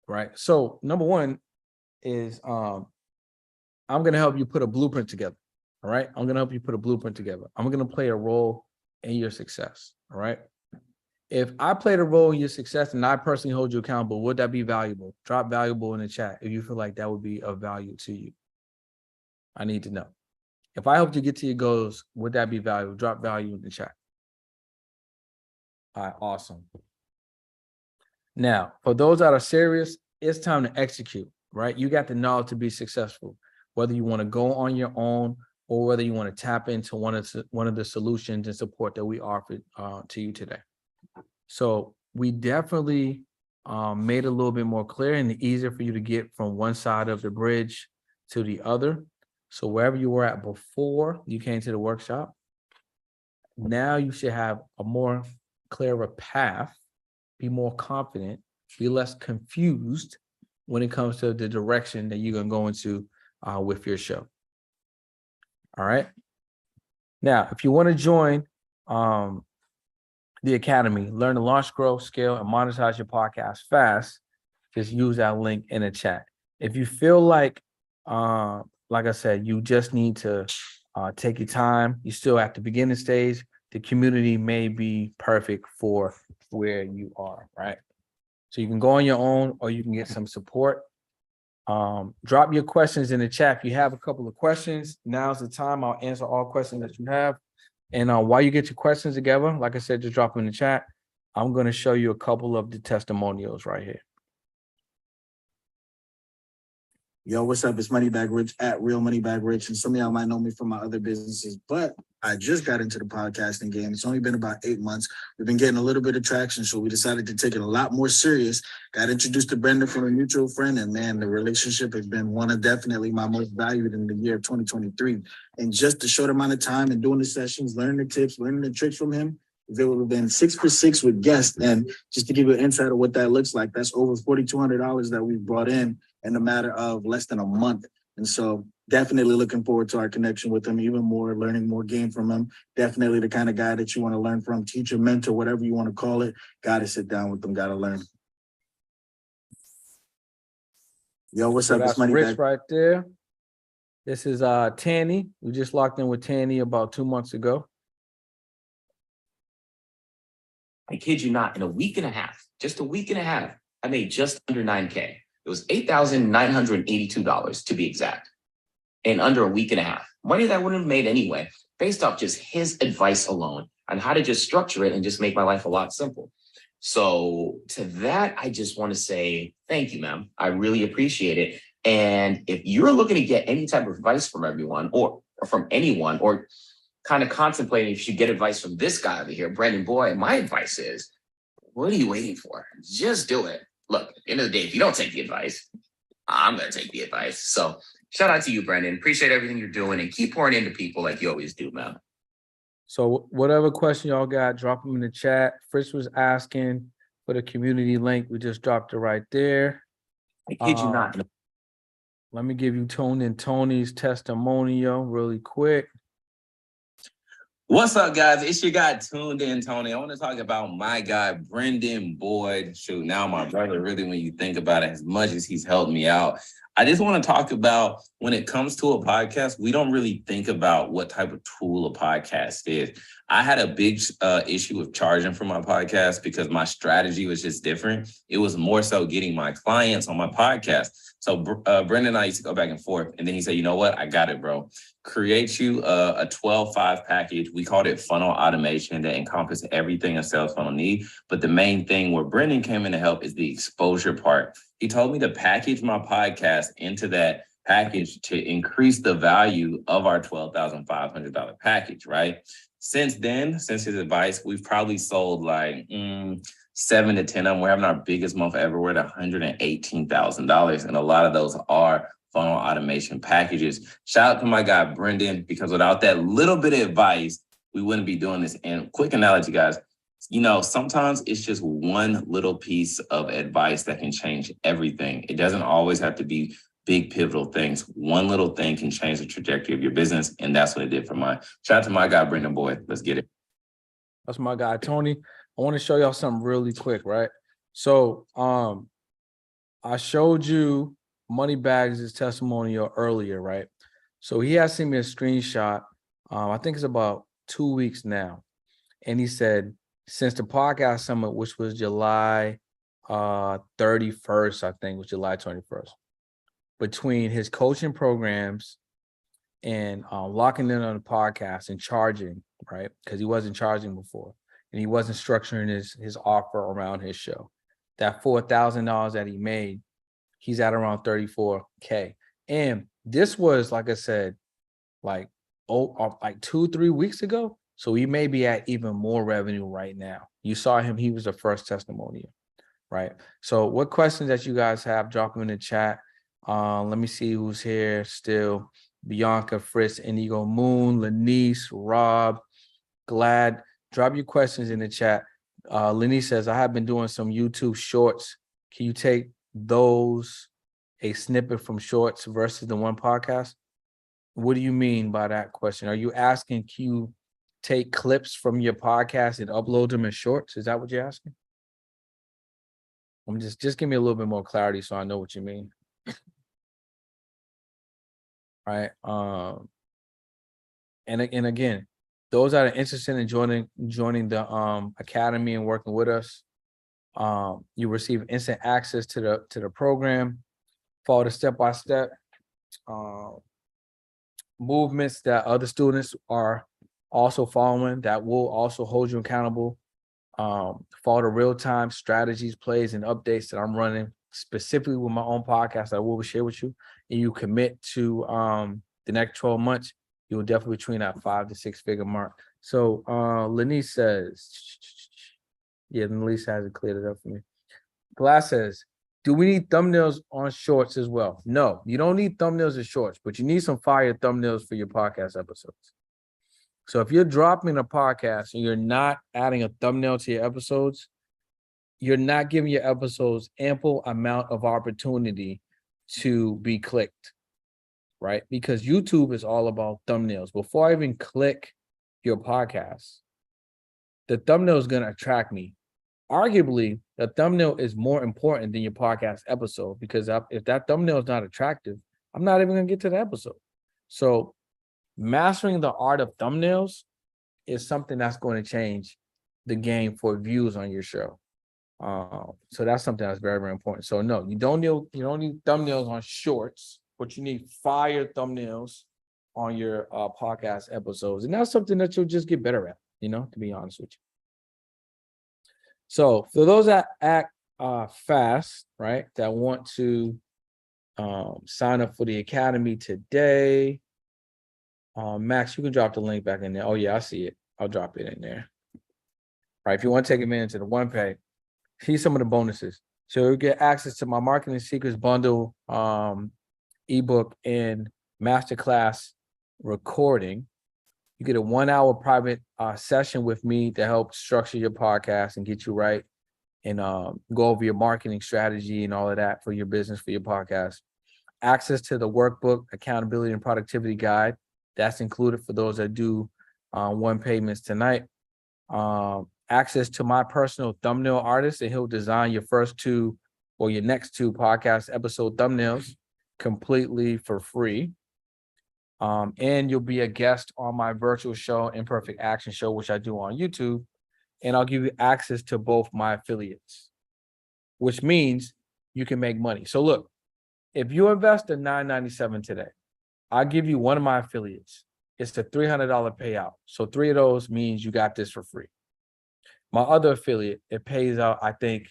right? So number one is I'm going to help you put a blueprint together, all right? I'm going to help you put a blueprint together. I'm going to play a role in your success, all right? If I played a role in your success and I personally hold you accountable, would that be valuable? Drop valuable in the chat if you feel like that would be of value to you. I need to know. If I helped you get to your goals, would that be valuable? Drop value in the chat. All right, awesome. Now, for those that are serious, it's time to execute, right? You got the knowledge to be successful, whether you want to go on your own or whether you want to tap into one of the solutions and support that we offer to you today. So we definitely made it a little bit more clear and easier for you to get from one side of the bridge to the other. So wherever you were at before you came to the workshop, now you should have a more clearer path, be more confident, be less confused when it comes to the direction that you're going to go into with your show. All right. Now, if you want to join the Academy, learn to launch, grow, scale, and monetize your podcast fast, just use that link in the chat. If you feel like I said, you just need to take your time, you're still at the beginning stage, the community may be perfect for where you are, right? So you can go on your own or you can get some support. Drop your questions in the chat. If you have a couple of questions, now's the time. I'll answer all questions that you have. And while you get your questions together, like I said, just drop them in the chat. I'm going to show you a couple of the testimonials right here. Yo, what's up? It's Moneybag Rich at Real Moneybag Rich. And some of y'all might know me from my other businesses, but I just got into the podcasting game. It's only been about 8 months. We've been getting a little bit of traction, so we decided to take it a lot more serious. Got introduced to Brenda from a mutual friend, and man, the relationship has been one of definitely my most valued in the year of 2023. And just the short amount of time and doing the sessions, learning the tips, learning the tricks from him, if it would have been 6 for 6 with guests. And just to give you an insight of what that looks like, that's over $4,200 that we've brought in a matter of less than a month. And so definitely looking forward to our connection with him even more, learning more game from him. Definitely the kind of guy that you want to learn from, teacher, mentor, whatever you want to call it. Got to sit down with them, got to learn. Yo, what's up? That's Rich right there. This is Tanny. We just locked in with Tanny about 2 months ago. I kid you not, in a week and a half, just a week and a half, I made just under 9K. It was $8,982 to be exact, in under a week and a half. Money that I wouldn't have made anyway, based off just his advice alone on how to just structure it and just make my life a lot simple. So to that, I just want to say thank you, ma'am. I really appreciate it. And if you're looking to get any type of advice from everyone or from anyone, or kind of contemplating if you should get advice from this guy over here, Brandon Boyd, my advice is, what are you waiting for? Just do it. look, at the end of the day, if you don't take the advice, I'm going to take the advice. So shout out to you, Brendan. Appreciate everything you're doing and keep pouring into people like you always do, man. So whatever question y'all got, drop them in the chat. Fritz was asking for the community link. We just dropped it right there. I kid you not. Let me give you Tony and Tony's testimonial really quick. What's up, guys? It's your guy Tuned In Tony. I want to talk about my guy Brendan Boyd. Shoot, now my brother, really, when you think about it, as much as he's helped me out, I just want to talk about when it comes to a podcast, we don't really think about what type of tool a podcast is. I had a big issue with charging for my podcast because my strategy was just different. It was more so getting my clients on my podcast. So Brendan and I used to go back and forth. And then he said, you know what? I got it, bro. Create you a 12-5 package. We called it funnel automation that encompasses everything a sales funnel need. But the main thing where Brendan came in to help is the exposure part. He told me to package my podcast into that package to increase the value of our $12,500 package, right? Since then, since his advice, we've probably sold like 7 to 10 of them. We're having our biggest month ever. We're at $118,000. And a lot of those are funnel automation packages. Shout out to my guy, Brendan, because without that little bit of advice, we wouldn't be doing this. And quick analogy, guys, you know, sometimes it's just one little piece of advice that can change everything. It doesn't always have to be big pivotal things. One little thing can change the trajectory of your business. And that's what it did for mine. Shout out to my guy, Brendan Boyd. Let's get it. That's my guy, Tony. I want to show y'all something really quick, right? So I showed you Moneybags' testimonial earlier, right? So he has sent me a screenshot. I think it's about 2 weeks now. And he said, since the podcast summit, which was July 31st, I think was July 21st, between his coaching programs and locking in on the podcast and charging, right? Because he wasn't charging before. And he wasn't structuring his offer around his show. That $4,000 that he made, he's at around $34K. And this was, like I said, like 2-3 weeks ago. So he may be at even more revenue right now. You saw him, he was the first testimonial, right? So what questions that you guys have, drop them in the chat. Let me see who's here still. Bianca, Fritz, Indigo Moon, Lanice, Rob, Glad. Drop your questions in the chat. Lenny says, I have been doing some YouTube shorts. Can you take those a snippet from shorts versus the one podcast? What do you mean by that question? Are you asking, can you take clips from your podcast and upload them as shorts? Is that what you're asking? Just give me a little bit more clarity so I know what you mean. Right. And again, those that are interested in joining the academy and working with us, you receive instant access to the program, follow the step-by-step movements that other students are also following that will also hold you accountable. Follow the real-time strategies, plays, and updates that I'm running specifically with my own podcast that I will share with you. And you commit to the next 12 months, you'll definitely be between that 5 to 6 figure mark. So Lanice says, yeah, Lanice has it cleared it up for me. Glass says, do we need thumbnails on shorts as well? No, you don't need thumbnails as shorts, but you need some fire thumbnails for your podcast episodes. So if you're dropping a podcast and you're not adding a thumbnail to your episodes, you're not giving your episodes ample amount of opportunity to be clicked, right? Because YouTube is all about thumbnails. Before I even click your podcast, the thumbnail is going to attract me. Arguably, the thumbnail is more important than your podcast episode, because if that thumbnail is not attractive, I'm not even going to get to the episode. So mastering the art of thumbnails is something that's going to change the game for views on your show. So that's something that's very, very important. So no, you don't need thumbnails on shorts, but you need fire thumbnails on your podcast episodes. And that's something that you'll just get better at, to be honest with you. So for those that act fast, right, that want to sign up for the academy today, Max, you can drop the link back in there. Oh yeah, I see it. I'll drop it in there. All right, if you want to take advantage of the one pay, see some of the bonuses. So you get access to my marketing secrets bundle, ebook and masterclass recording. You get a 1 hour private session with me to help structure your podcast and get you right and go over your marketing strategy and all of that for your business, for your podcast. Access to the workbook, accountability and productivity guide. That's included for those that do one payments tonight. Access to my personal thumbnail artist, and he'll design your first two or your next two podcast episode thumbnails completely for free. And you'll be a guest on my virtual show, Imperfect Action Show, which I do on YouTube. And I'll give you access to both my affiliates, which means you can make money. So look, if you invest in $9.97 today, I'll give you one of my affiliates. It's the $300 payout. So 3 of those means you got this for free. My other affiliate, it pays out, I think,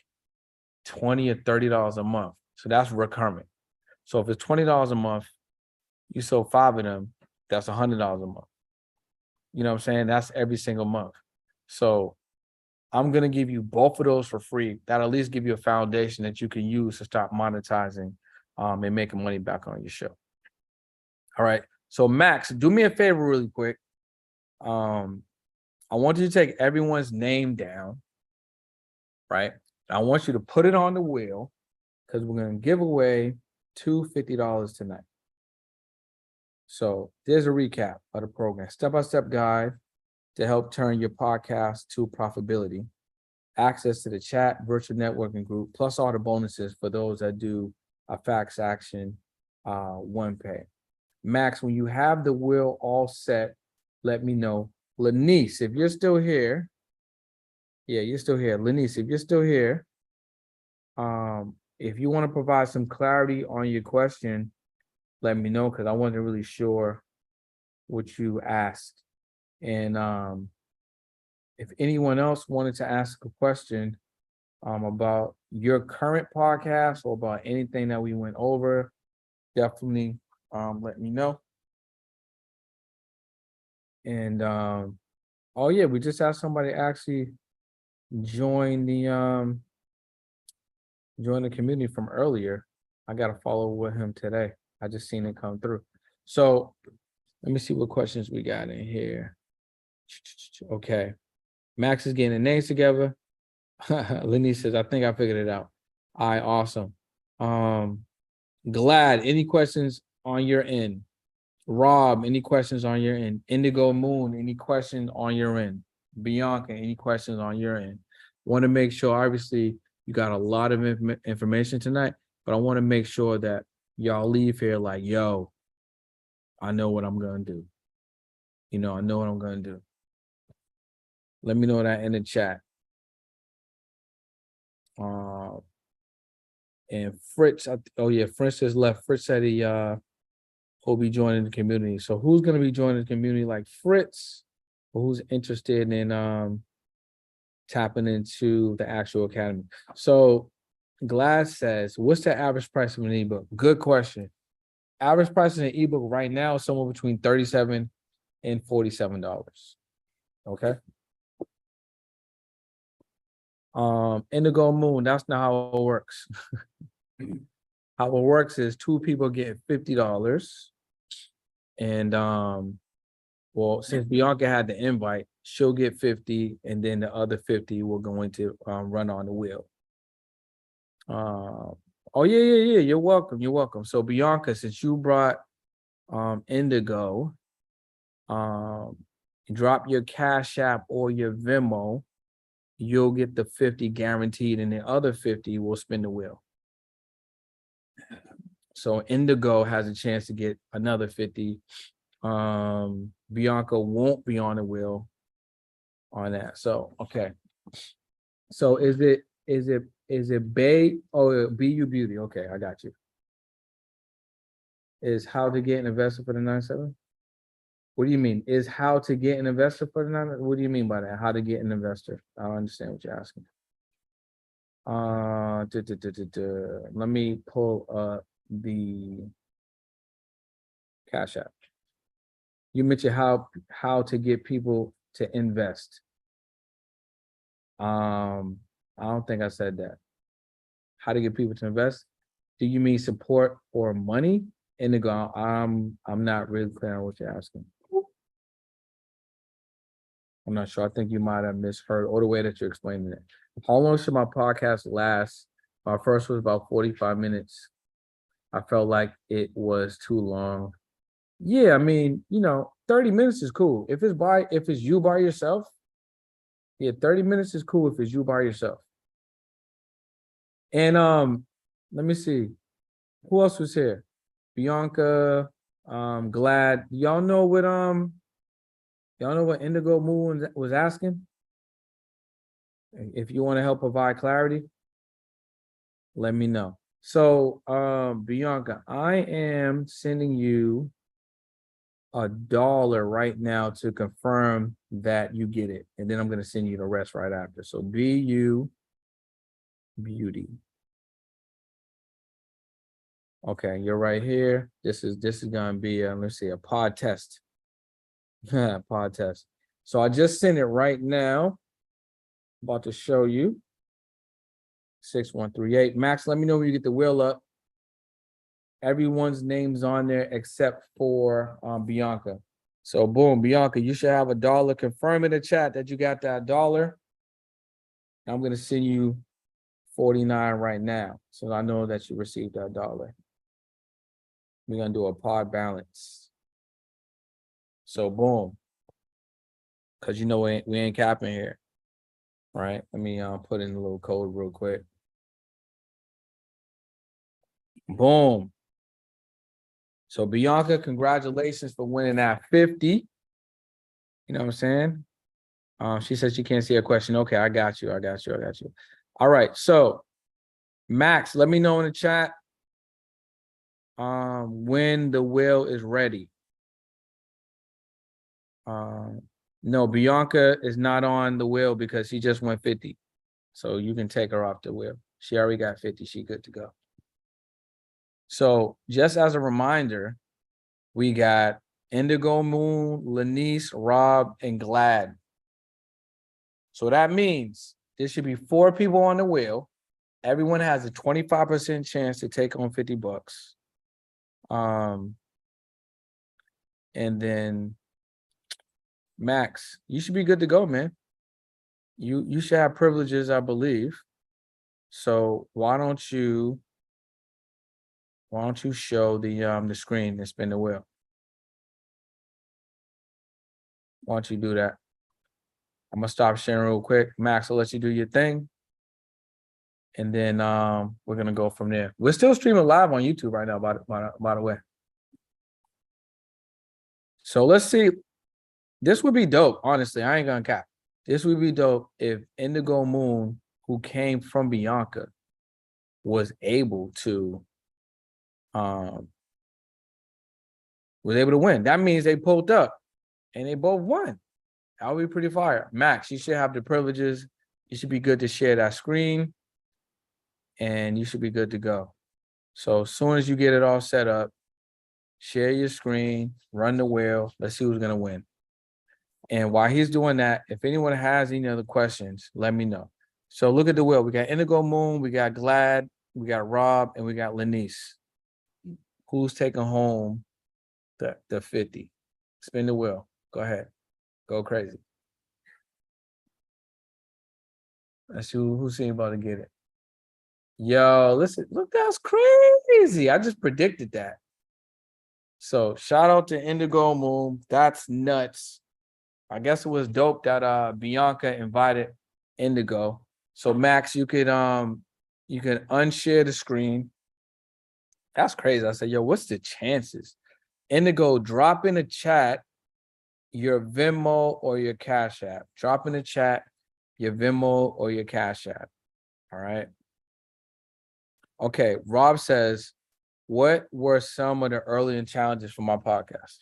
$20 or $30 a month. So that's recurring. So if it's $20 a month, you sold 5 of them, that's $100 a month. You know what I'm saying? That's every single month. So I'm going to give you both of those for free. That'll at least give you a foundation that you can use to start monetizing and making money back on your show. All right. So Max, do me a favor really quick. I want you to take everyone's name down, right? I want you to put it on the wheel because we're going to give away two $50 tonight. So there's a recap of the program. Step-by-step guide to help turn your podcast to profitability. Access to the chat, virtual networking group, plus all the bonuses for those that do a fax action, one pay. Max, when you have the wheel all set, let me know. Lanice, if you're still here, yeah, you're still here. Lanice, if you're still here, if you want to provide some clarity on your question, let me know because I wasn't really sure what you asked. And if anyone else wanted to ask a question about your current podcast or about anything that we went over, definitely let me know. And oh yeah, we just had somebody actually join the community from earlier. I got to follow with him today. I just seen it come through. So let me see what questions we got in here. Okay. Max is getting the names together. Lenny says, I think I figured it out. All right, awesome. Glad, any questions on your end? Rob, any questions on your end? Indigo Moon, any questions on your end? Bianca, any questions on your end? Want to make sure, obviously, you got a lot of information tonight, but I want to make sure that y'all leave here like, yo, I know what I'm going to do. You know, I know what I'm going to do. Let me know that in the chat. And Fritz, oh yeah, Fritz just left. Fritz said he'll be joining the community. So who's going to be joining the community like Fritz, or who's interested in tapping into the actual academy? So Glass says, what's the average price of an ebook? Good question. Average price of an ebook right now is somewhere between $37 and $47. Okay. Indigo Moon, that's not how it works. How it works is two people get $50. And well, since Bianca had the invite, she'll get 50, and then the other 50 we're going to run on the wheel. Oh yeah, you're welcome. You're welcome. So Bianca, since you brought Indigo, drop your Cash App or your Venmo, you'll get the 50 guaranteed, and the other 50 will spin the wheel. So Indigo has a chance to get another 50. Bianca won't be on the wheel on that. So okay. So is it Bay? Oh, BU Beauty. Okay, I got you. Is how to get an investor for the 9/7? What do you mean? Is how to get an investor for the 9? What do you mean by that? How to get an investor? I don't understand what you're asking. Let me pull up the Cash App. You mentioned how to get people to invest. I don't think I said that. how to get people to invest. Do you mean support or money? Indigo, I'm not really clear on what you're asking. I'm not sure. I think you might have misheard or the way that you're explaining it. How long should my podcast last? My first was about 45 minutes. I felt like it was too long. Yeah, I mean, 30 minutes is cool. If it's you by yourself, yeah, 30 minutes is cool if it's you by yourself. And let me see. Who else was here? Bianca, Glad. Y'all know what Indigo Moon was asking? If you want to help provide clarity, let me know. So, Bianca, I am sending you $1 right now to confirm that you get it. And then I'm going to send you the rest right after. So BU Beauty. Okay, you're right here. This is going to be, let's see, a pod test. Pod test. So I just sent it right now. About to show you. 6138. Max, let me know when you get the wheel up. Everyone's name's on there except for Bianca. So boom, Bianca, you should have $1. Confirm in the chat that you got that $1. I'm gonna send you 49 right now. So I know that you received that $1. We're gonna do a pod balance. So boom. Cause we ain't capping here. Right? Let me put in a little code real quick. Boom. So Bianca, congratulations for winning that 50. You know what I'm saying? She said she can't see a question. Okay, I got you. All right, so Max, let me know in the chat when the wheel is ready. No, Bianca is not on the wheel because she just went 50. So you can take her off the wheel. She already got 50. She good to go. So just as a reminder, we got Indigo Moon, Lanice, Rob, and Glad. So that means there should be 4 people on the wheel. Everyone has a 25% chance to take on $50. And then Max, you should be good to go, man. You should have privileges, I believe. So why don't you show the screen and spin the wheel? Why don't you do that? I'm gonna stop sharing real quick. Max, I'll let you do your thing. And then we're gonna go from there. We're still streaming live on YouTube right now, by the way. So let's see. This would be dope, honestly. I ain't gonna cap. This would be dope if Indigo Moon, who came from Bianca, was able to win. That means they pulled up and they both won. That would be pretty fire. Max, you should have the privileges. You should be good to share that screen. And you should be good to go. So as soon as you get it all set up, share your screen, run the wheel. Let's see who's gonna win. And while he's doing that, if anyone has any other questions, let me know. So look at the wheel. We got Indigo Moon, we got Glad, we got Rob, and we got Lanice. Who's taking home the 50? Spin the wheel. Go ahead. Go crazy. Let's see who's about to get it. Yo, listen, look, that's crazy. I just predicted that. So shout out to Indigo Moon. That's nuts. I guess it was dope that Bianca invited Indigo. So Max, you could unshare the screen. That's crazy. I said, yo, what's the chances? Indigo, drop in the chat your Venmo or your Cash App. Drop in the chat your Venmo or your Cash App. All right. Okay, Rob says, what were some of the early challenges for my podcast?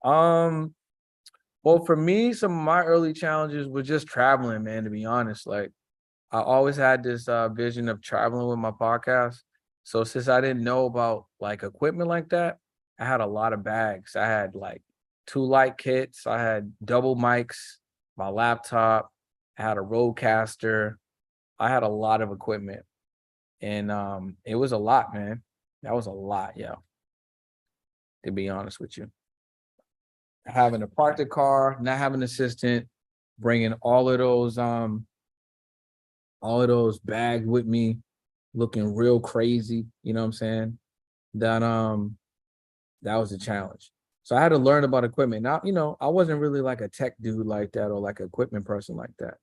Well, for me, some of my early challenges were just traveling, man, to be honest. Like, I always had this vision of traveling with my podcast. So since I didn't know about like equipment like that, I had a lot of bags. I had like 2 light kits. I had double mics, my laptop. I had a Rodecaster. I had a lot of equipment. And it was a lot, man. That was a lot, yo. To be honest with you. Having to park the car, not having an assistant, bringing all of those bags with me, looking real crazy, you know what I'm saying? That was a challenge. So I had to learn about equipment. Now, I wasn't really like a tech dude like that or like an equipment person like that.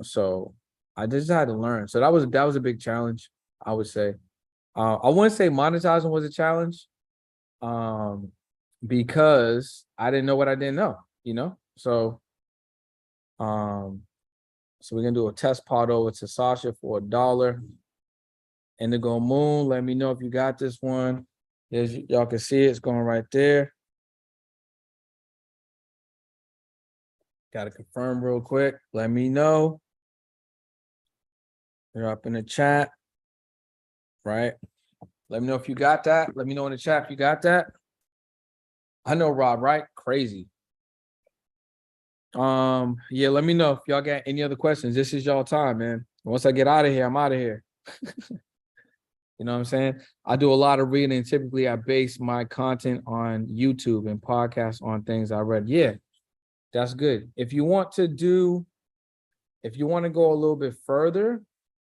So I just had to learn. So that was a big challenge, I would say. I wouldn't say monetizing was a challenge, because I didn't know what I didn't know. So we're gonna do a test pod over to Sasha for $1. Indigo Moon, let me know if you got this one. Y'all can see it's going right there. Got to confirm real quick. Let me know. You're up in the chat, right? Let me know if you got that. Let me know in the chat if you got that. I know Rob, right? Crazy. Yeah, let me know if y'all got any other questions. This is y'all time, man. Once I get out of here, I'm out of here. You know what I'm saying? I do a lot of reading. Typically, I base my content on YouTube and podcasts on things I read. Yeah, that's good. If you want to go a little bit further,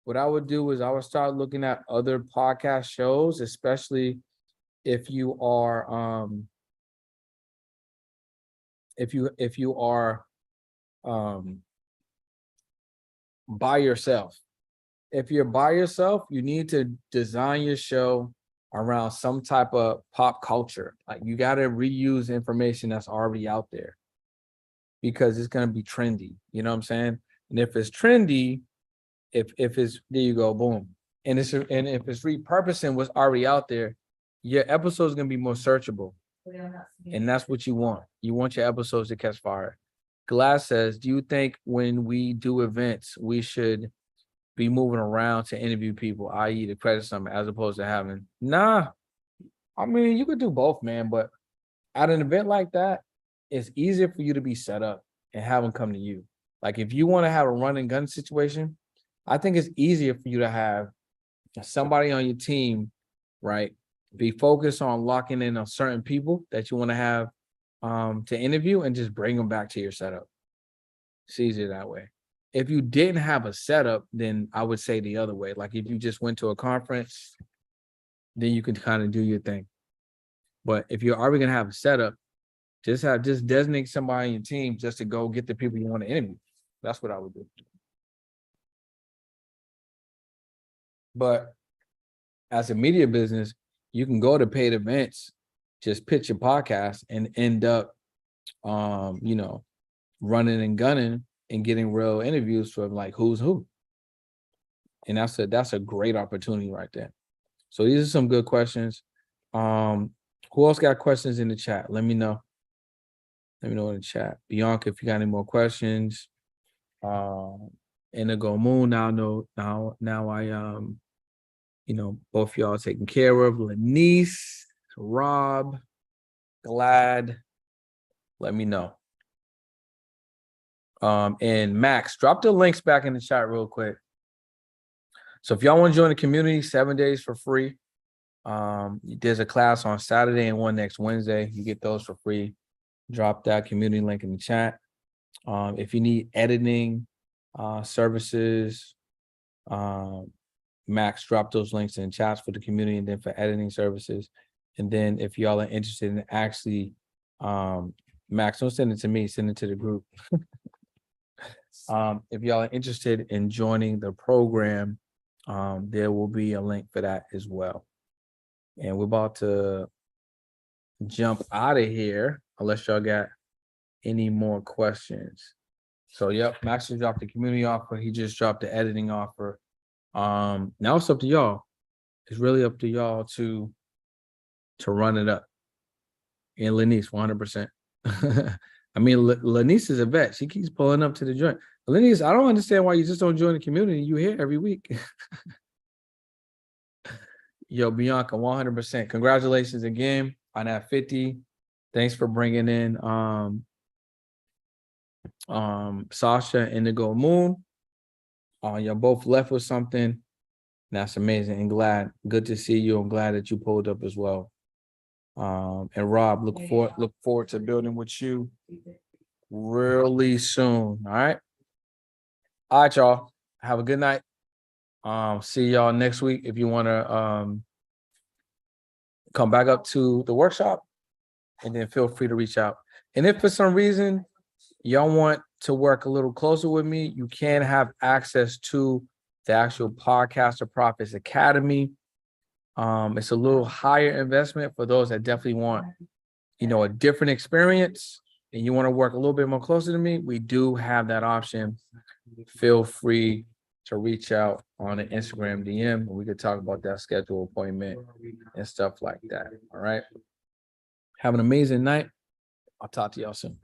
what I would do is I would start looking at other podcast shows, especially if you are by yourself. If you're by yourself, you need to design your show around some type of pop culture. Like you got to reuse information that's already out there because it's going to be trendy. You know what I'm saying? And if it's trendy, if it's, there you go, boom. And if it's repurposing what's already out there, your episode is going to be more searchable. And that's what you want. You want your episodes to catch fire. Glass says, do you think when we do events, we should be moving around to interview people, i.e. to credit something, as opposed to having, nah. I mean, you could do both, man, but at an event like that, it's easier for you to be set up and have them come to you. Like if you want to have a run and gun situation, I think it's easier for you to have somebody on your team, right? Be focused on locking in on certain people that you want to have to interview and just bring them back to your setup. It's easier that way. If you didn't have a setup, then I would say the other way. Like if you just went to a conference, then you can kind of do your thing. But if you're already gonna have a setup, just designate somebody on your team just to go get the people you want to interview. That's what I would do. But as a media business, you can go to paid events, just pitch your podcast and end up running and gunning and getting real interviews from like who's who. And that's a great opportunity right there. So these are some good questions. Who else got questions in the chat? Let me know. Let me know in the chat. Bianca, if you got any more questions. Indigo Moon, now I both y'all taken care of. Lanice, Rob, Glad. Let me know. And Max, drop the links back in the chat real quick. So if y'all want to join the community, 7 days for free. There's a class on Saturday and one next Wednesday. You get those for free. Drop that community link in the chat. If you need editing services, Max, drop those links in chats for the community and then for editing services. And then if y'all are interested in actually, Max, don't send it to me, send it to the group. If y'all are interested in joining the program, there will be a link for that as well. And we're about to jump out of here unless y'all got any more questions. So, yep, Max just dropped the community offer. He just dropped the editing offer. Now it's up to y'all. It's really up to y'all to run it up. And Lanice, 100%. I mean, Lanice is a vet. She keeps pulling up to the joint. Lanice, I don't understand why you just don't join the community. You here every week. Yo, Bianca, 100%. Congratulations again on that 50. Thanks for bringing in Sasha, Indigo Moon. Y'all both left with something. That's amazing and good to see you. I'm glad that you pulled up as well. And Rob, look forward to building with you really soon. All right. All right, y'all. Have a good night. See y'all next week. If you want to come back up to the workshop, and then feel free to reach out. And if for some reason y'all want to work a little closer with me, you can have access to the actual Podcaster Profits Academy. It's a little higher investment for those that definitely want, a different experience and you want to work a little bit more closer to me. We do have that option. Feel free to reach out on an Instagram DM and we could talk about that schedule appointment and stuff like that. All right. Have an amazing night. I'll talk to y'all soon.